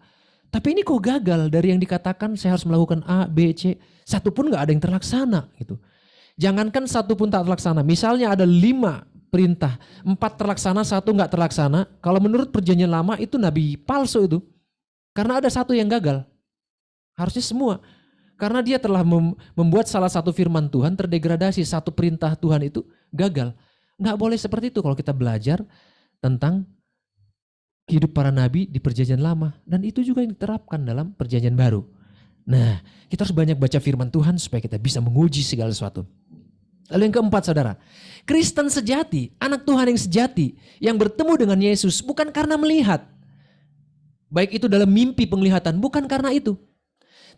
Tapi ini kok gagal dari yang dikatakan saya harus melakukan A, B, C, satu pun nggak ada yang terlaksana gitu. Jangankan satu pun tak terlaksana, misalnya ada 5 perintah, 4 terlaksana, 1 nggak terlaksana. Kalau menurut perjanjian lama itu nabi palsu itu. Karena ada 1 yang gagal. Harusnya semua. Karena dia telah membuat salah satu firman Tuhan terdegradasi. 1 perintah Tuhan itu gagal. Nggak boleh seperti itu kalau kita belajar tentang hidup para nabi di perjanjian lama. Dan itu juga yang diterapkan dalam perjanjian baru. Nah, kita harus banyak baca firman Tuhan supaya kita bisa menguji segala sesuatu. Lalu yang keempat, saudara, Kristen sejati, anak Tuhan yang sejati, yang bertemu dengan Yesus bukan karena melihat, baik itu dalam mimpi penglihatan, bukan karena itu,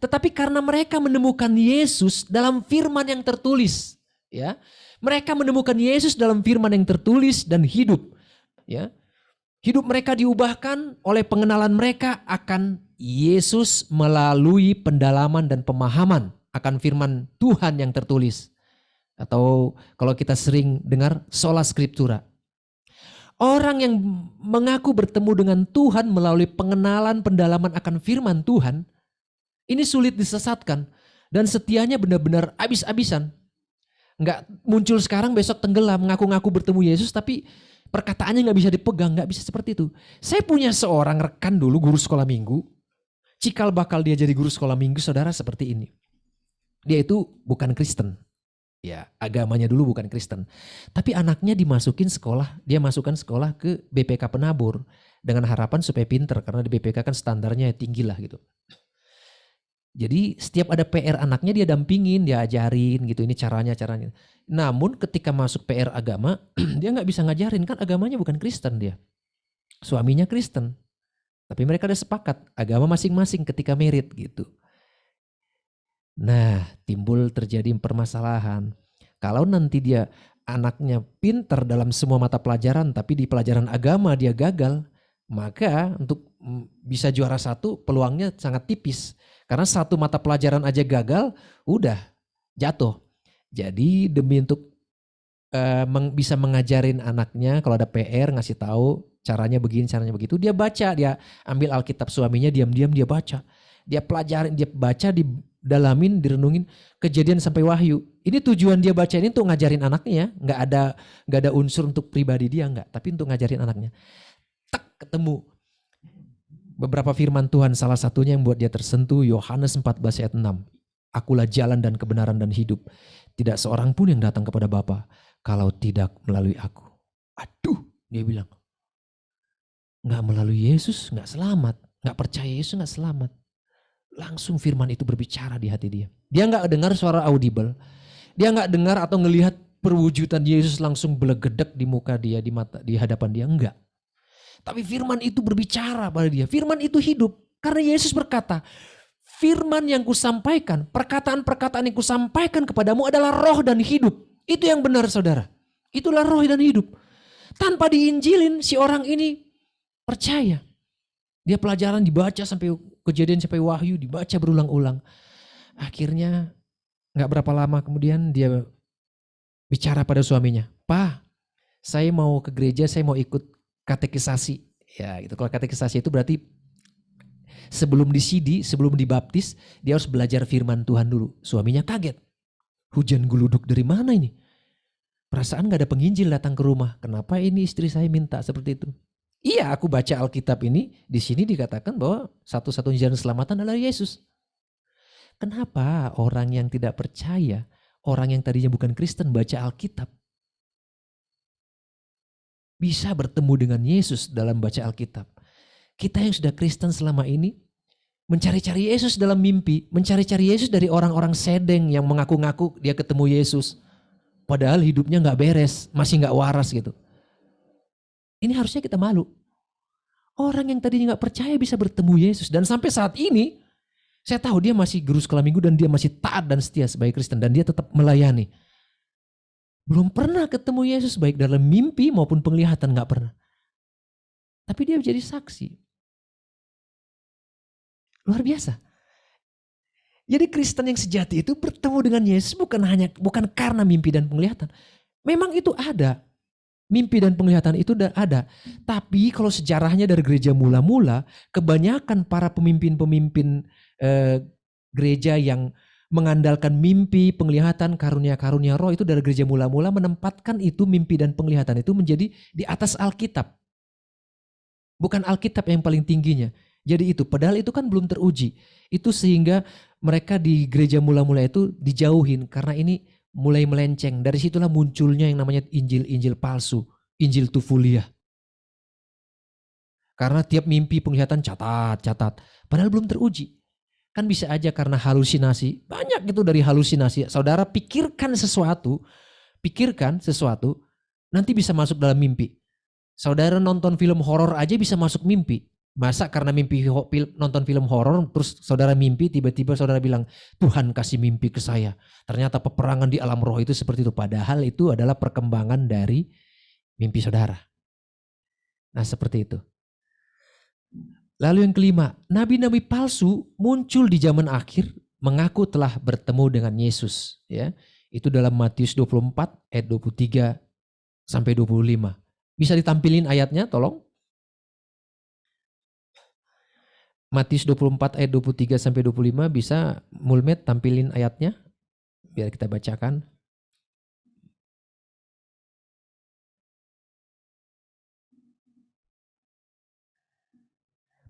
tetapi karena mereka menemukan Yesus dalam firman yang tertulis. Ya, mereka menemukan Yesus dalam firman yang tertulis dan hidup. Ya, hidup mereka diubahkan oleh pengenalan mereka akan Yesus melalui pendalaman dan pemahaman akan firman Tuhan yang tertulis. Atau kalau kita sering dengar sola scriptura. Orang yang mengaku bertemu dengan Tuhan melalui pengenalan pendalaman akan firman Tuhan, ini sulit disesatkan dan setianya benar-benar abis-abisan. Nggak muncul sekarang besok tenggelam, ngaku-ngaku bertemu Yesus tapi perkataannya nggak bisa dipegang, nggak bisa seperti itu. Saya punya seorang rekan dulu guru sekolah minggu, cikal bakal dia jadi guru sekolah minggu, saudara, seperti ini. Dia itu bukan Kristen. Ya, agamanya dulu bukan Kristen. Tapi anaknya dimasukin sekolah, dia masukkan sekolah ke BPK Penabur dengan harapan supaya pinter karena di BPK kan standarnya tinggi lah gitu. Jadi setiap ada PR anaknya dia dampingin, dia ajarin gitu, ini caranya. Namun ketika masuk PR agama, dia nggak bisa ngajarin kan agamanya bukan Kristen dia. Suaminya Kristen. Tapi mereka udah sepakat agama masing-masing ketika merit gitu. Nah, timbul terjadi permasalahan. Kalau nanti dia anaknya pinter dalam semua mata pelajaran tapi di pelajaran agama dia gagal, maka untuk bisa juara 1 peluangnya sangat tipis. Karena 1 mata pelajaran aja gagal, udah jatuh. Jadi demi untuk bisa mengajarin anaknya kalau ada PR ngasih tahu caranya begini, caranya begitu, dia baca, dia ambil Alkitab suaminya diam-diam dia baca. Dia pelajarin, dia baca, didalamin, direnungin Kejadian sampai Wahyu. Ini tujuan dia baca ini untuk ngajarin anaknya, nggak ada unsur untuk pribadi dia, nggak, tapi untuk ngajarin anaknya. Tak ketemu beberapa firman Tuhan, salah satunya yang buat dia tersentuh, Yohanes 14 ayat 6. Akulah jalan dan kebenaran dan hidup. Tidak seorang pun yang datang kepada Bapa kalau tidak melalui aku. Aduh, dia bilang, nggak melalui Yesus nggak selamat, nggak percaya Yesus nggak selamat. Langsung firman itu berbicara di hati dia. Dia nggak dengar suara audible. Dia nggak dengar atau ngelihat perwujudan Yesus langsung belegedek di muka dia, di hadapan dia, enggak. Tapi firman itu berbicara pada dia. Firman itu hidup. Karena Yesus berkata, firman yang kusampaikan, perkataan-perkataan yang kusampaikan kepadamu adalah roh dan hidup. Itu yang benar, saudara. Itulah roh dan hidup. Tanpa diinjilin, si orang ini percaya. Dia pelajaran dibaca sampai Kejadian sampai Wahyu, dibaca berulang-ulang. Akhirnya gak berapa lama kemudian dia bicara pada suaminya, "Pak, saya mau ke gereja, saya mau ikut katekisasi." Ya gitu. Kalau katekisasi itu berarti sebelum disidi, sebelum dibaptis, dia harus belajar firman Tuhan dulu. Suaminya kaget. Hujan geluduk dari mana ini? Perasaan gak ada penginjil datang ke rumah. Kenapa ini istri saya minta seperti itu? Iya, aku baca Alkitab ini, di sini dikatakan bahwa satu-satunya jalan keselamatan adalah Yesus. Kenapa orang yang tidak percaya, orang yang tadinya bukan Kristen baca Alkitab, bisa bertemu dengan Yesus dalam baca Alkitab? Kita yang sudah Kristen selama ini, mencari-cari Yesus dalam mimpi, mencari-cari Yesus dari orang-orang sedeng yang mengaku-ngaku dia ketemu Yesus. Padahal hidupnya gak beres, masih gak waras gitu. Ini harusnya kita malu. Orang yang tadinya gak percaya bisa bertemu Yesus. Dan sampai saat ini, saya tahu dia masih guru sekolah minggu dan dia masih taat dan setia sebagai Kristen. Dan dia tetap melayani. Belum pernah ketemu Yesus baik dalam mimpi maupun penglihatan, gak pernah. Tapi dia jadi saksi. Luar biasa. Jadi Kristen yang sejati itu bertemu dengan Yesus bukan karena mimpi dan penglihatan. Memang itu ada. Mimpi dan penglihatan itu ada. Tapi kalau sejarahnya dari gereja mula-mula, kebanyakan para pemimpin-pemimpin gereja yang mengandalkan mimpi, penglihatan, karunia-karunia roh itu dari gereja mula-mula menempatkan itu mimpi dan penglihatan itu menjadi di atas Alkitab. Bukan Alkitab yang paling tingginya. Jadi itu, padahal itu kan belum teruji. Itu sehingga mereka di gereja mula-mula itu dijauhin karena ini mulai melenceng. Dari situlah munculnya yang namanya Injil-Injil palsu, Injil tufuliah. Karena tiap mimpi penglihatan catat. Padahal belum teruji. Kan bisa aja karena halusinasi. Banyak itu dari halusinasi. Saudara pikirkan sesuatu, nanti bisa masuk dalam mimpi. Saudara nonton film horor aja bisa masuk mimpi. Masa karena nonton film horor terus saudara mimpi tiba-tiba saudara bilang Tuhan kasih mimpi ke saya. Ternyata peperangan di alam roh itu seperti itu. Padahal itu adalah perkembangan dari mimpi saudara. Nah seperti itu. Lalu yang kelima, nabi-nabi palsu muncul di zaman akhir mengaku telah bertemu dengan Yesus. Ya, itu dalam Matius 24 ayat 23 sampai 25. Bisa ditampilin ayatnya tolong? Matius 24 ayat 23 sampai 25 bisa Mulmet tampilin ayatnya biar kita bacakan.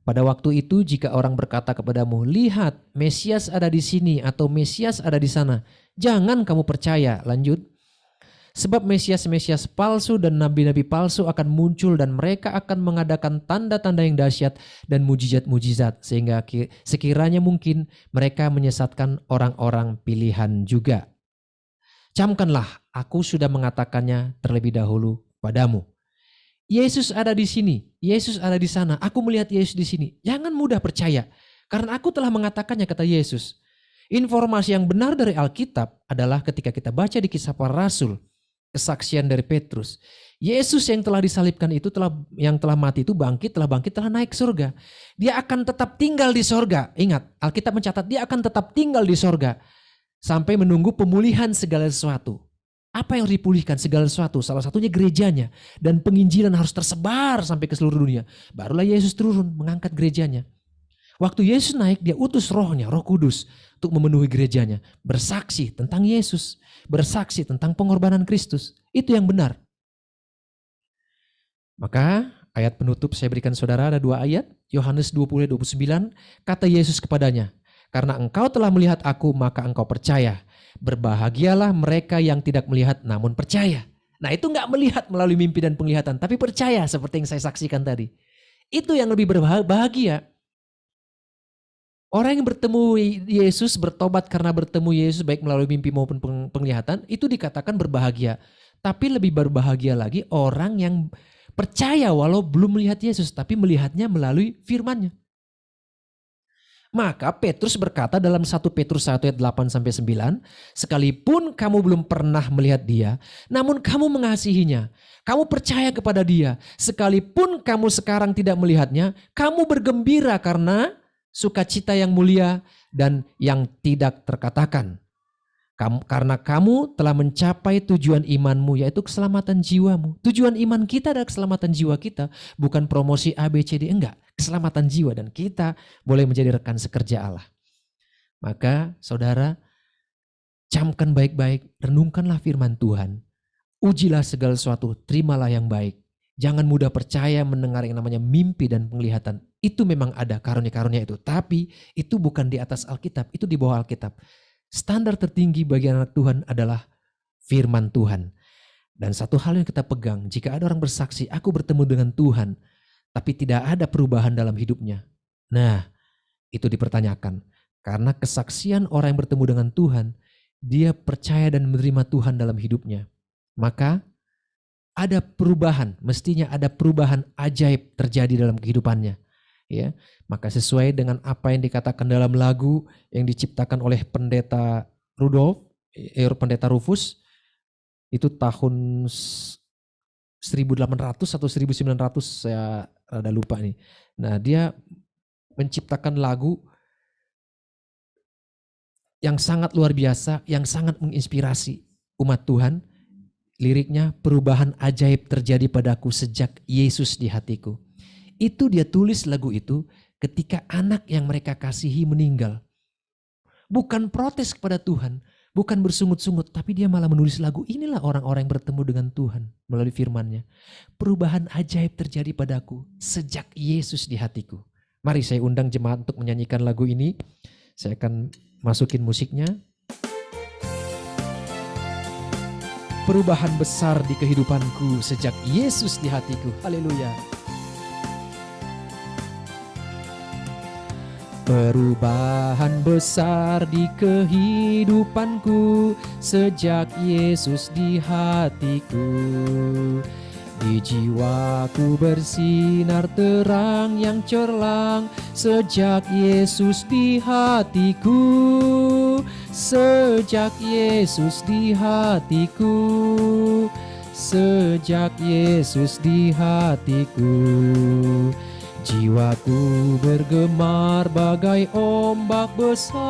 Pada waktu itu jika orang berkata kepadamu, lihat Mesias ada di sini atau Mesias ada di sana, jangan kamu percaya. Lanjut. Sebab Mesias-Mesias palsu dan nabi-nabi palsu akan muncul dan mereka akan mengadakan tanda-tanda yang dahsyat dan mujizat-mujizat sehingga sekiranya mungkin mereka menyesatkan orang-orang pilihan juga. Camkanlah, aku sudah mengatakannya terlebih dahulu padamu. Yesus ada di sini, Yesus ada di sana. Aku melihat Yesus di sini. Jangan mudah percaya karena aku telah mengatakannya, kata Yesus. Informasi yang benar dari Alkitab adalah ketika kita baca di Kisah Para Rasul, kesaksian dari Petrus. Yesus yang telah disalibkan itu yang telah mati itu bangkit, telah naik surga. Dia akan tetap tinggal di surga. Ingat, Alkitab mencatat dia akan tetap tinggal di surga sampai menunggu pemulihan segala sesuatu. Apa yang harus dipulihkan? Segala sesuatu. Salah satunya gerejanya dan penginjilan harus tersebar sampai ke seluruh dunia. Barulah Yesus turun mengangkat gerejanya. Waktu Yesus naik, dia utus rohnya, Roh Kudus untuk memenuhi gerejanya. Bersaksi tentang Yesus. Bersaksi tentang pengorbanan Kristus. Itu yang benar. Maka ayat penutup saya berikan saudara ada 2 ayat. Yohanes 20:29 kata Yesus kepadanya, karena engkau telah melihat aku maka engkau percaya. Berbahagialah mereka yang tidak melihat namun percaya. Nah itu gak melihat melalui mimpi dan penglihatan, tapi percaya seperti yang saya saksikan tadi. Itu yang lebih berbahagia. Orang yang bertemu Yesus, bertobat karena bertemu Yesus baik melalui mimpi maupun penglihatan, itu dikatakan berbahagia. Tapi lebih berbahagia lagi orang yang percaya walau belum melihat Yesus, tapi melihatnya melalui firman-Nya. Maka Petrus berkata dalam 1 Petrus 1 ayat 8-9, sekalipun kamu belum pernah melihat dia, namun kamu mengasihinya, kamu percaya kepada dia, sekalipun kamu sekarang tidak melihatnya, kamu bergembira karena sukacita yang mulia dan yang tidak terkatakan. Karena kamu telah mencapai tujuan imanmu, yaitu keselamatan jiwamu. Tujuan iman kita adalah keselamatan jiwa kita, bukan promosi A, B, C, D, enggak. Keselamatan jiwa dan kita boleh menjadi rekan sekerja Allah. Maka saudara, camkan baik-baik, renungkanlah firman Tuhan. Ujilah segala sesuatu, terimalah yang baik. Jangan mudah percaya mendengar yang namanya mimpi dan penglihatan. Itu memang ada karunia-karunia itu. Tapi itu bukan di atas Alkitab, itu di bawah Alkitab. Standar tertinggi bagi anak Tuhan adalah firman Tuhan. Dan satu hal yang kita pegang, jika ada orang bersaksi, aku bertemu dengan Tuhan, tapi tidak ada perubahan dalam hidupnya. Nah, itu dipertanyakan. Karena kesaksian orang yang bertemu dengan Tuhan, dia percaya dan menerima Tuhan dalam hidupnya. Maka ada perubahan, mestinya ada perubahan ajaib terjadi dalam kehidupannya. Ya, maka sesuai dengan apa yang dikatakan dalam lagu yang diciptakan oleh pendeta pendeta Rufus, itu tahun 1800 atau 1900 saya rada lupa nih. Nah, dia menciptakan lagu yang sangat luar biasa, yang sangat menginspirasi umat Tuhan. Liriknya, perubahan ajaib terjadi padaku sejak Yesus di hatiku. Itu dia tulis lagu itu ketika anak yang mereka kasihi meninggal. Bukan protes kepada Tuhan, bukan bersungut-sungut, tapi dia malah menulis lagu. Inilah orang-orang yang bertemu dengan Tuhan melalui firman-Nya. Perubahan ajaib terjadi padaku sejak Yesus di hatiku. Mari saya undang jemaat untuk menyanyikan lagu ini. Saya akan masukin musiknya. Perubahan besar di kehidupanku sejak Yesus di hatiku. Haleluya. Perubahan besar di kehidupanku sejak Yesus di hatiku. Di jiwaku bersinar terang yang cerlang sejak Yesus di hatiku. Sejak Yesus di hatiku. Sejak Yesus di hatiku. Jiwaku bergemar bagai ombak besar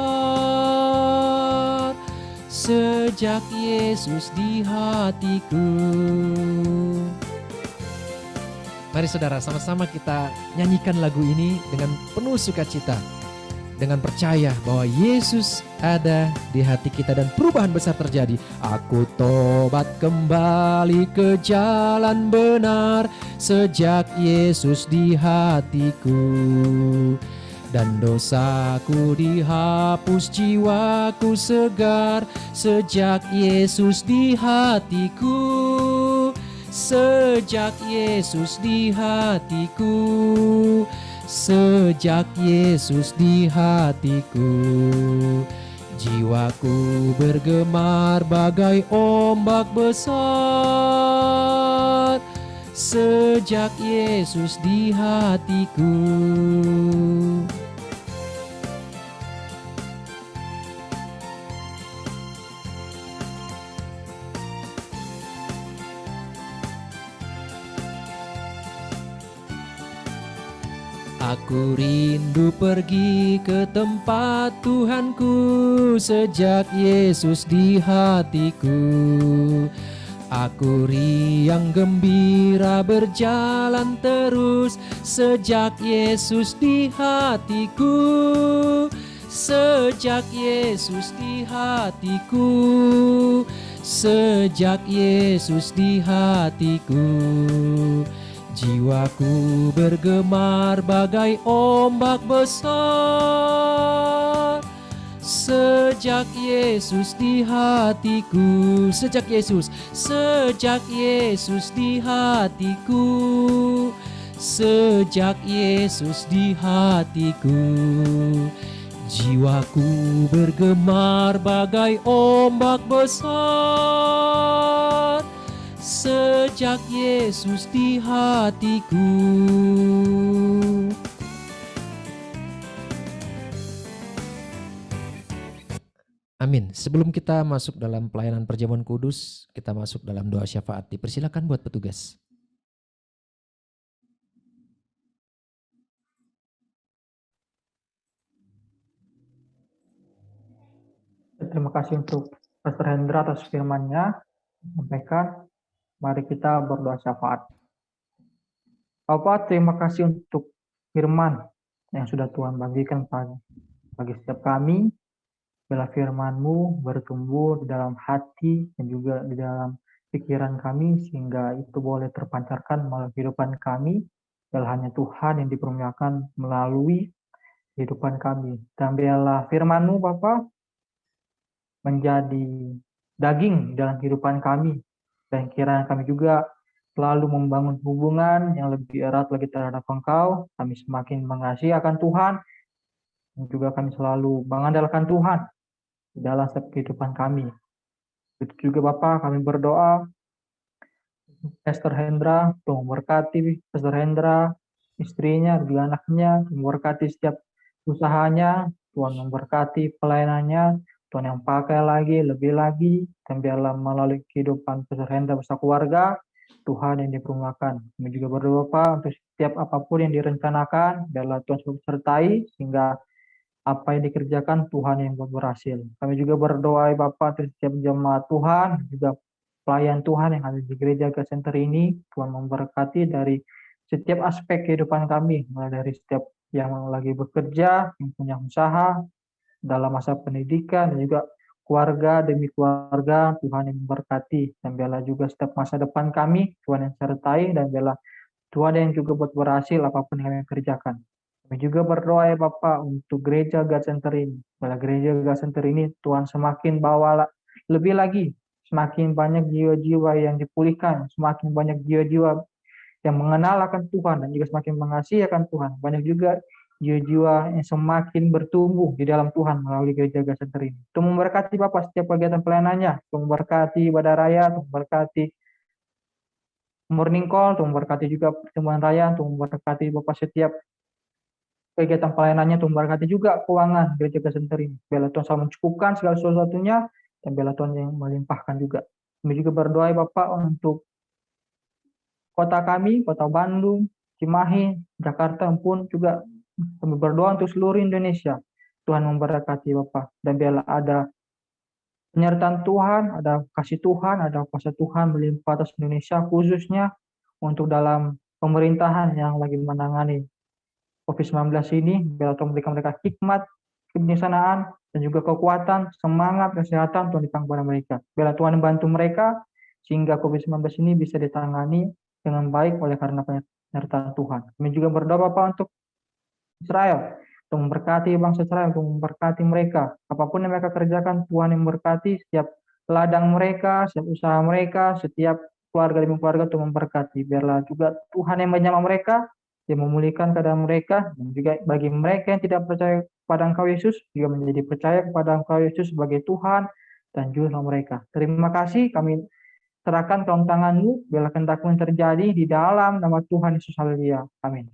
sejak Yesus di hatiku. Mari saudara, sama-sama kita nyanyikan lagu ini dengan penuh sukacita, dengan percaya bahwa Yesus ada di hati kita dan perubahan besar terjadi. Aku tobat kembali ke jalan benar sejak Yesus di hatiku. Dan dosaku dihapus, jiwaku segar sejak Yesus di hatiku. Sejak Yesus di hatiku. Sejak Yesus di hatiku. Jiwaku bergemar bagai ombak besar sejak Yesus di hatiku. Aku rindu pergi ke tempat Tuhanku sejak Yesus di hatiku. Aku riang gembira berjalan terus sejak Yesus di hatiku. Sejak Yesus di hatiku. Sejak Yesus di hatiku. Jiwaku bergemar bagai ombak besar sejak Yesus di hatiku. Sejak Yesus, sejak Yesus di hatiku. Sejak Yesus di hatiku. Jiwaku bergemar bagai ombak besar sejak Yesus di hatiku. Amin. Sebelum kita masuk dalam pelayanan perjamuan kudus, kita masuk dalam doa syafaat. Dipersilakan buat petugas. Terima kasih untuk Pastor Hendra atas firman-Nya. Sampaikan. Mari kita berdoa syafaat. Bapak, terima kasih untuk firman yang sudah Tuhan bagikan bagi setiap kami. Bila firman-Mu bertumbuh di dalam hati dan juga di dalam pikiran kami, sehingga itu boleh terpancarkan melalui kehidupan kami. Bila hanya Tuhan yang dipermuliakan melalui kehidupan kami. Dan biarlah firman-Mu, Bapak, menjadi daging dalam kehidupan kami. Dan kiranya kami juga selalu membangun hubungan yang lebih erat lagi terhadap Engkau. Kami semakin mengasihi akan Tuhan. Dan juga kami selalu mengandalkan Tuhan di dalam setiap kehidupan kami. Itu juga Bapak, kami berdoa Pastor Hendra, Tuhan memberkati Pastor Hendra, istrinya, dan juga anaknya, memberkati setiap usahanya, Tuhan memberkati pelayanannya, Tuhan yang pakai lagi, lebih lagi, dan biarlah melalui kehidupan Pastor Hendra bersama keluarga, Tuhan yang dipermuliakan. Kami juga berdoa Pak untuk setiap apapun yang direncanakan, biarlah Tuhan sertai, sehingga apa yang dikerjakan Tuhan yang buat berhasil. Kami juga berdoa ya Bapak untuk setiap jemaat Tuhan, juga pelayan Tuhan yang ada di gereja God Center ini. Tuhan memberkati dari setiap aspek kehidupan kami, mulai dari setiap yang lagi bekerja, yang punya usaha, dalam masa pendidikan, dan juga keluarga demi keluarga, Tuhan yang memberkati. Dan biarlah juga setiap masa depan kami, Tuhan yang sertai, dan biarlah Tuhan yang juga buat berhasil apapun yang kami kerjakan. Kami juga berdoa ya Bapak untuk gereja God Center ini. Pada gereja God Center ini Tuhan semakin bawa lebih lagi, semakin banyak jiwa-jiwa yang dipulihkan, semakin banyak jiwa-jiwa yang mengenal akan Tuhan dan juga semakin mengasihi akan Tuhan. Banyak juga jiwa-jiwa yang semakin bertumbuh di dalam Tuhan melalui gereja God Center ini. Tuhan memberkati Bapak setiap kegiatan pelayanannya, Tuhan memberkati ibadah raya, Tuhan memberkati morning call, Tuhan memberkati juga pertemuan raya, Tuhan memberkati Bapak setiap kegiatan pelayanannya, Tuhan memberkati juga keuangan gereja God Center ini. Biarlah Tuhan selalu mencukupkan segala sesuatunya, dan biarlah Tuhan yang melimpahkan juga. Kami juga berdoa ya Bapak untuk kota kami, kota Bandung, Cimahi, Jakarta pun juga kami berdoa untuk seluruh Indonesia. Tuhan memberkati Bapak, dan biarlah ada penyertaan Tuhan, ada kasih Tuhan, ada kuasa Tuhan melimpah atas Indonesia, khususnya untuk dalam pemerintahan yang lagi menangani COVID-19 ini. Biarlah Tuhan memberikan mereka hikmat, kebijaksanaan, dan juga kekuatan, semangat, kesehatan Tuhan diberikan kepada mereka. Biarlah Tuhan membantu mereka sehingga COVID-19 ini bisa ditangani dengan baik oleh karena penyertaan Tuhan. Kami juga berdoa Bapak untuk Israel, untuk memberkati bangsa Israel, untuk memberkati mereka. Apapun yang mereka kerjakan, Tuhan yang memberkati setiap ladang mereka, setiap usaha mereka, setiap keluarga demi keluarga untuk memberkati. Biarlah juga Tuhan yang menyamai mereka, yang memulihkan keadaan mereka, dan juga bagi mereka yang tidak percaya kepada Engkau Yesus, juga menjadi percaya kepada Engkau Yesus sebagai Tuhan dan Juru Selamat mereka. Terima kasih, kami serahkan ke dalam tangan-Mu, biarlah kehendak-Mu yang terjadi di dalam nama Tuhan Yesus. Haleluya. Amin.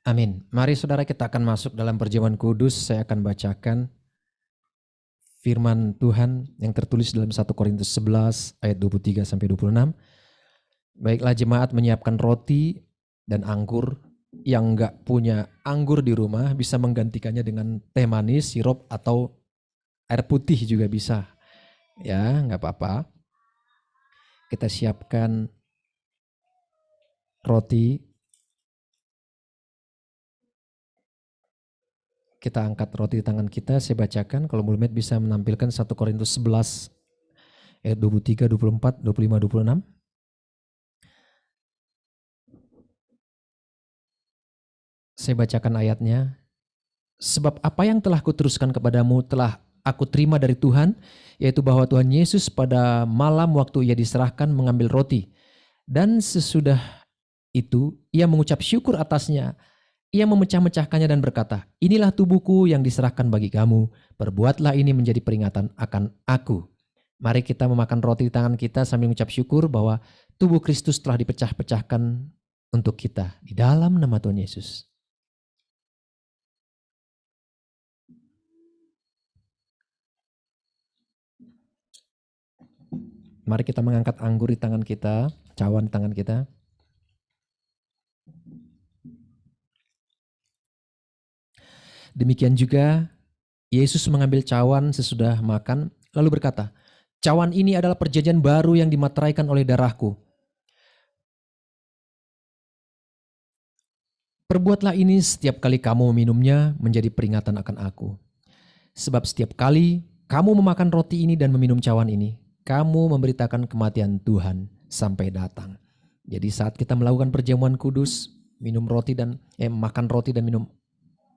Amin. Mari saudara kita akan masuk dalam perjamuan kudus. Saya akan bacakan firman Tuhan yang tertulis dalam 1 Korintus 11 ayat 23 sampai 26. Baiklah jemaat menyiapkan roti dan anggur. Yang enggak punya anggur di rumah bisa menggantikannya dengan teh manis, sirup, atau air putih juga bisa. Ya, enggak apa-apa. Kita siapkan roti. Kita angkat roti di tangan kita. Saya bacakan. Kalau Mulmet bisa menampilkan 1 Korintus 11 ayat 23, 24, 25, 26. Saya bacakan ayatnya. Sebab apa yang telah kuteruskan kepadamu telah aku terima dari Tuhan, yaitu bahwa Tuhan Yesus pada malam waktu ia diserahkan mengambil roti. Dan sesudah itu ia mengucap syukur atasnya. Ia memecah-mecahkannya dan berkata, inilah tubuhku yang diserahkan bagi kamu. Perbuatlah ini menjadi peringatan akan aku. Mari kita memakan roti di tangan kita sambil mengucap syukur bahwa tubuh Kristus telah dipecah-pecahkan untuk kita di dalam nama Tuhan Yesus. Mari kita mengangkat anggur di tangan kita, cawan di tangan kita. Demikian juga Yesus mengambil cawan sesudah makan, lalu berkata, cawan ini adalah perjanjian baru yang dimateraikan oleh darahku. Perbuatlah ini setiap kali kamu meminumnya menjadi peringatan akan aku. Sebab setiap kali kamu memakan roti ini dan meminum cawan ini, kamu memberitakan kematian Tuhan sampai datang. Jadi saat kita melakukan perjamuan kudus, makan roti dan minum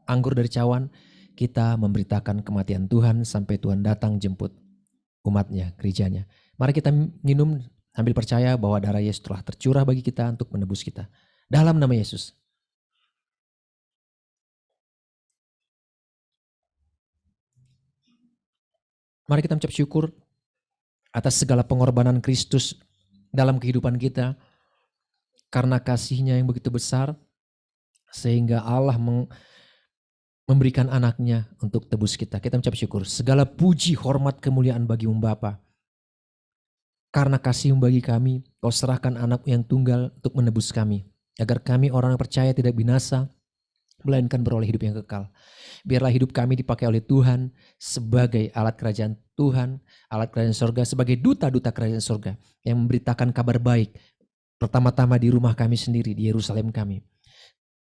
anggur dari cawan, kita memberitakan kematian Tuhan sampai Tuhan datang jemput umatnya, gerejanya. Mari kita minum sambil percaya bahwa darah Yesus telah tercurah bagi kita untuk menebus kita. Dalam nama Yesus. Mari kita mengucap syukur atas segala pengorbanan Kristus dalam kehidupan kita. Karena kasih-Nya yang begitu besar, sehingga Allah memberikan anaknya untuk tebus kita. Kita mengucap syukur. Segala puji, hormat, kemuliaan bagi-Mu Bapa. Karena kasih-Mu bagi kami, Kau serahkan anak yang tunggal untuk menebus kami. Agar kami orang yang percaya tidak binasa, melainkan beroleh hidup yang kekal. Biarlah hidup kami dipakai oleh Tuhan sebagai alat kerajaan Tuhan, alat kerajaan sorga, sebagai duta-duta kerajaan sorga yang memberitakan kabar baik. Pertama-tama di rumah kami sendiri, di Yerusalem kami.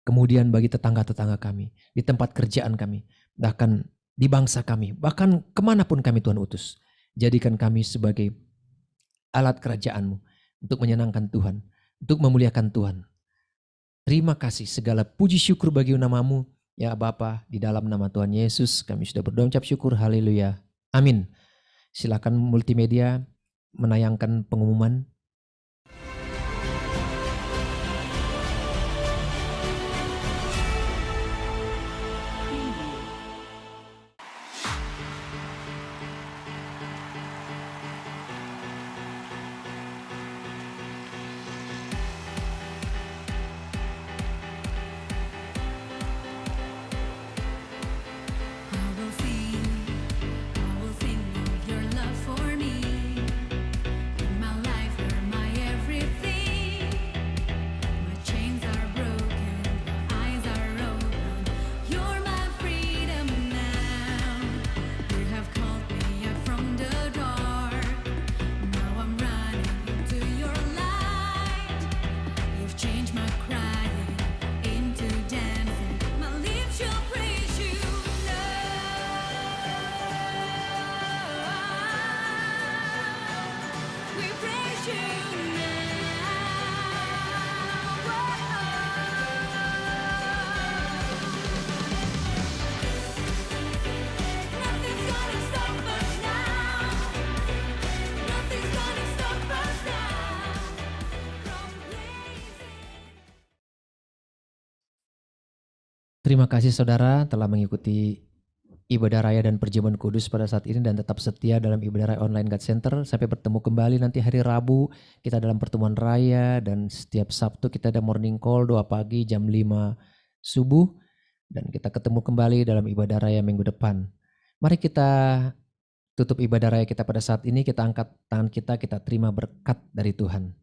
Kemudian bagi tetangga-tetangga kami, di tempat kerjaan kami, bahkan di bangsa kami, bahkan kemanapun kami Tuhan utus. Jadikan kami sebagai alat kerajaan-Mu untuk menyenangkan Tuhan, untuk memuliakan Tuhan. Terima kasih, segala puji syukur bagi nama-Mu, ya Bapa, di dalam nama Tuhan Yesus kami sudah berdoa ucap syukur, haleluya, amin. Silakan multimedia menayangkan pengumuman. I will sing of your love for me. In my life, you're my everything. My chains are broken, my eyes are open. You're my freedom now. You have called me out from the dark. Now I'm running into your light. You've changed my crying into dancing. My lips shall praise you now. We praise you now. Nothing's gonna stop us now. Nothing's gonna stop us now from praising. Terima kasih saudara telah mengikuti ibadah raya dan perjamuan kudus pada saat ini dan tetap setia dalam ibadah raya online God Center. Sampai bertemu kembali nanti hari Rabu kita dalam pertemuan raya, dan setiap Sabtu kita ada morning call doa pagi jam 5 subuh, dan kita ketemu kembali dalam ibadah raya minggu depan. Mari kita tutup ibadah raya kita pada saat ini, kita angkat tangan kita terima berkat dari Tuhan.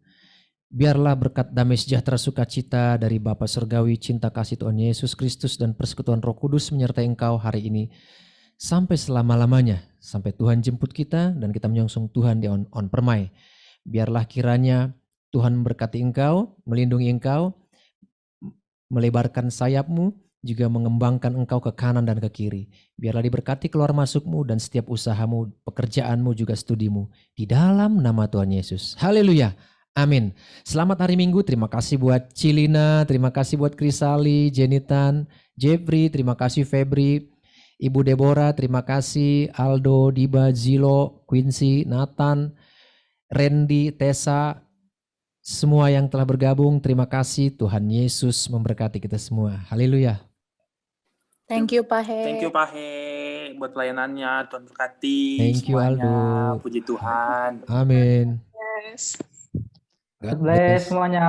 Biarlah berkat damai sejahtera sukacita dari Bapa Surgawi, cinta kasih Tuhan Yesus Kristus dan persekutuan Roh Kudus menyertai engkau hari ini sampai selama-lamanya, sampai Tuhan jemput kita dan kita menyongsong Tuhan di on permai. Biarlah kiranya Tuhan memberkati engkau, melindungi engkau, melebarkan sayapmu, juga mengembangkan engkau ke kanan dan ke kiri. Biarlah diberkati keluar masukmu dan setiap usahamu, pekerjaanmu, juga studimu. Di dalam nama Tuhan Yesus. Haleluya. Amin. Selamat hari Minggu. Terima kasih buat Cilina, terima kasih buat Krisali, Jenitan, Jeffrey, terima kasih Febri, Ibu Deborah, terima kasih Aldo, Diba, Zilo, Quincy, Nathan, Randy, Tessa, semua yang telah bergabung. Terima kasih. Tuhan Yesus memberkati kita semua. Haleluya. Thank you Pak He. Thank you Pak He buat pelayanannya. Tuhan berkati Thank you semuanya. Aldo. Puji Tuhan. Amin. Yes. God God bless bless. semuanya.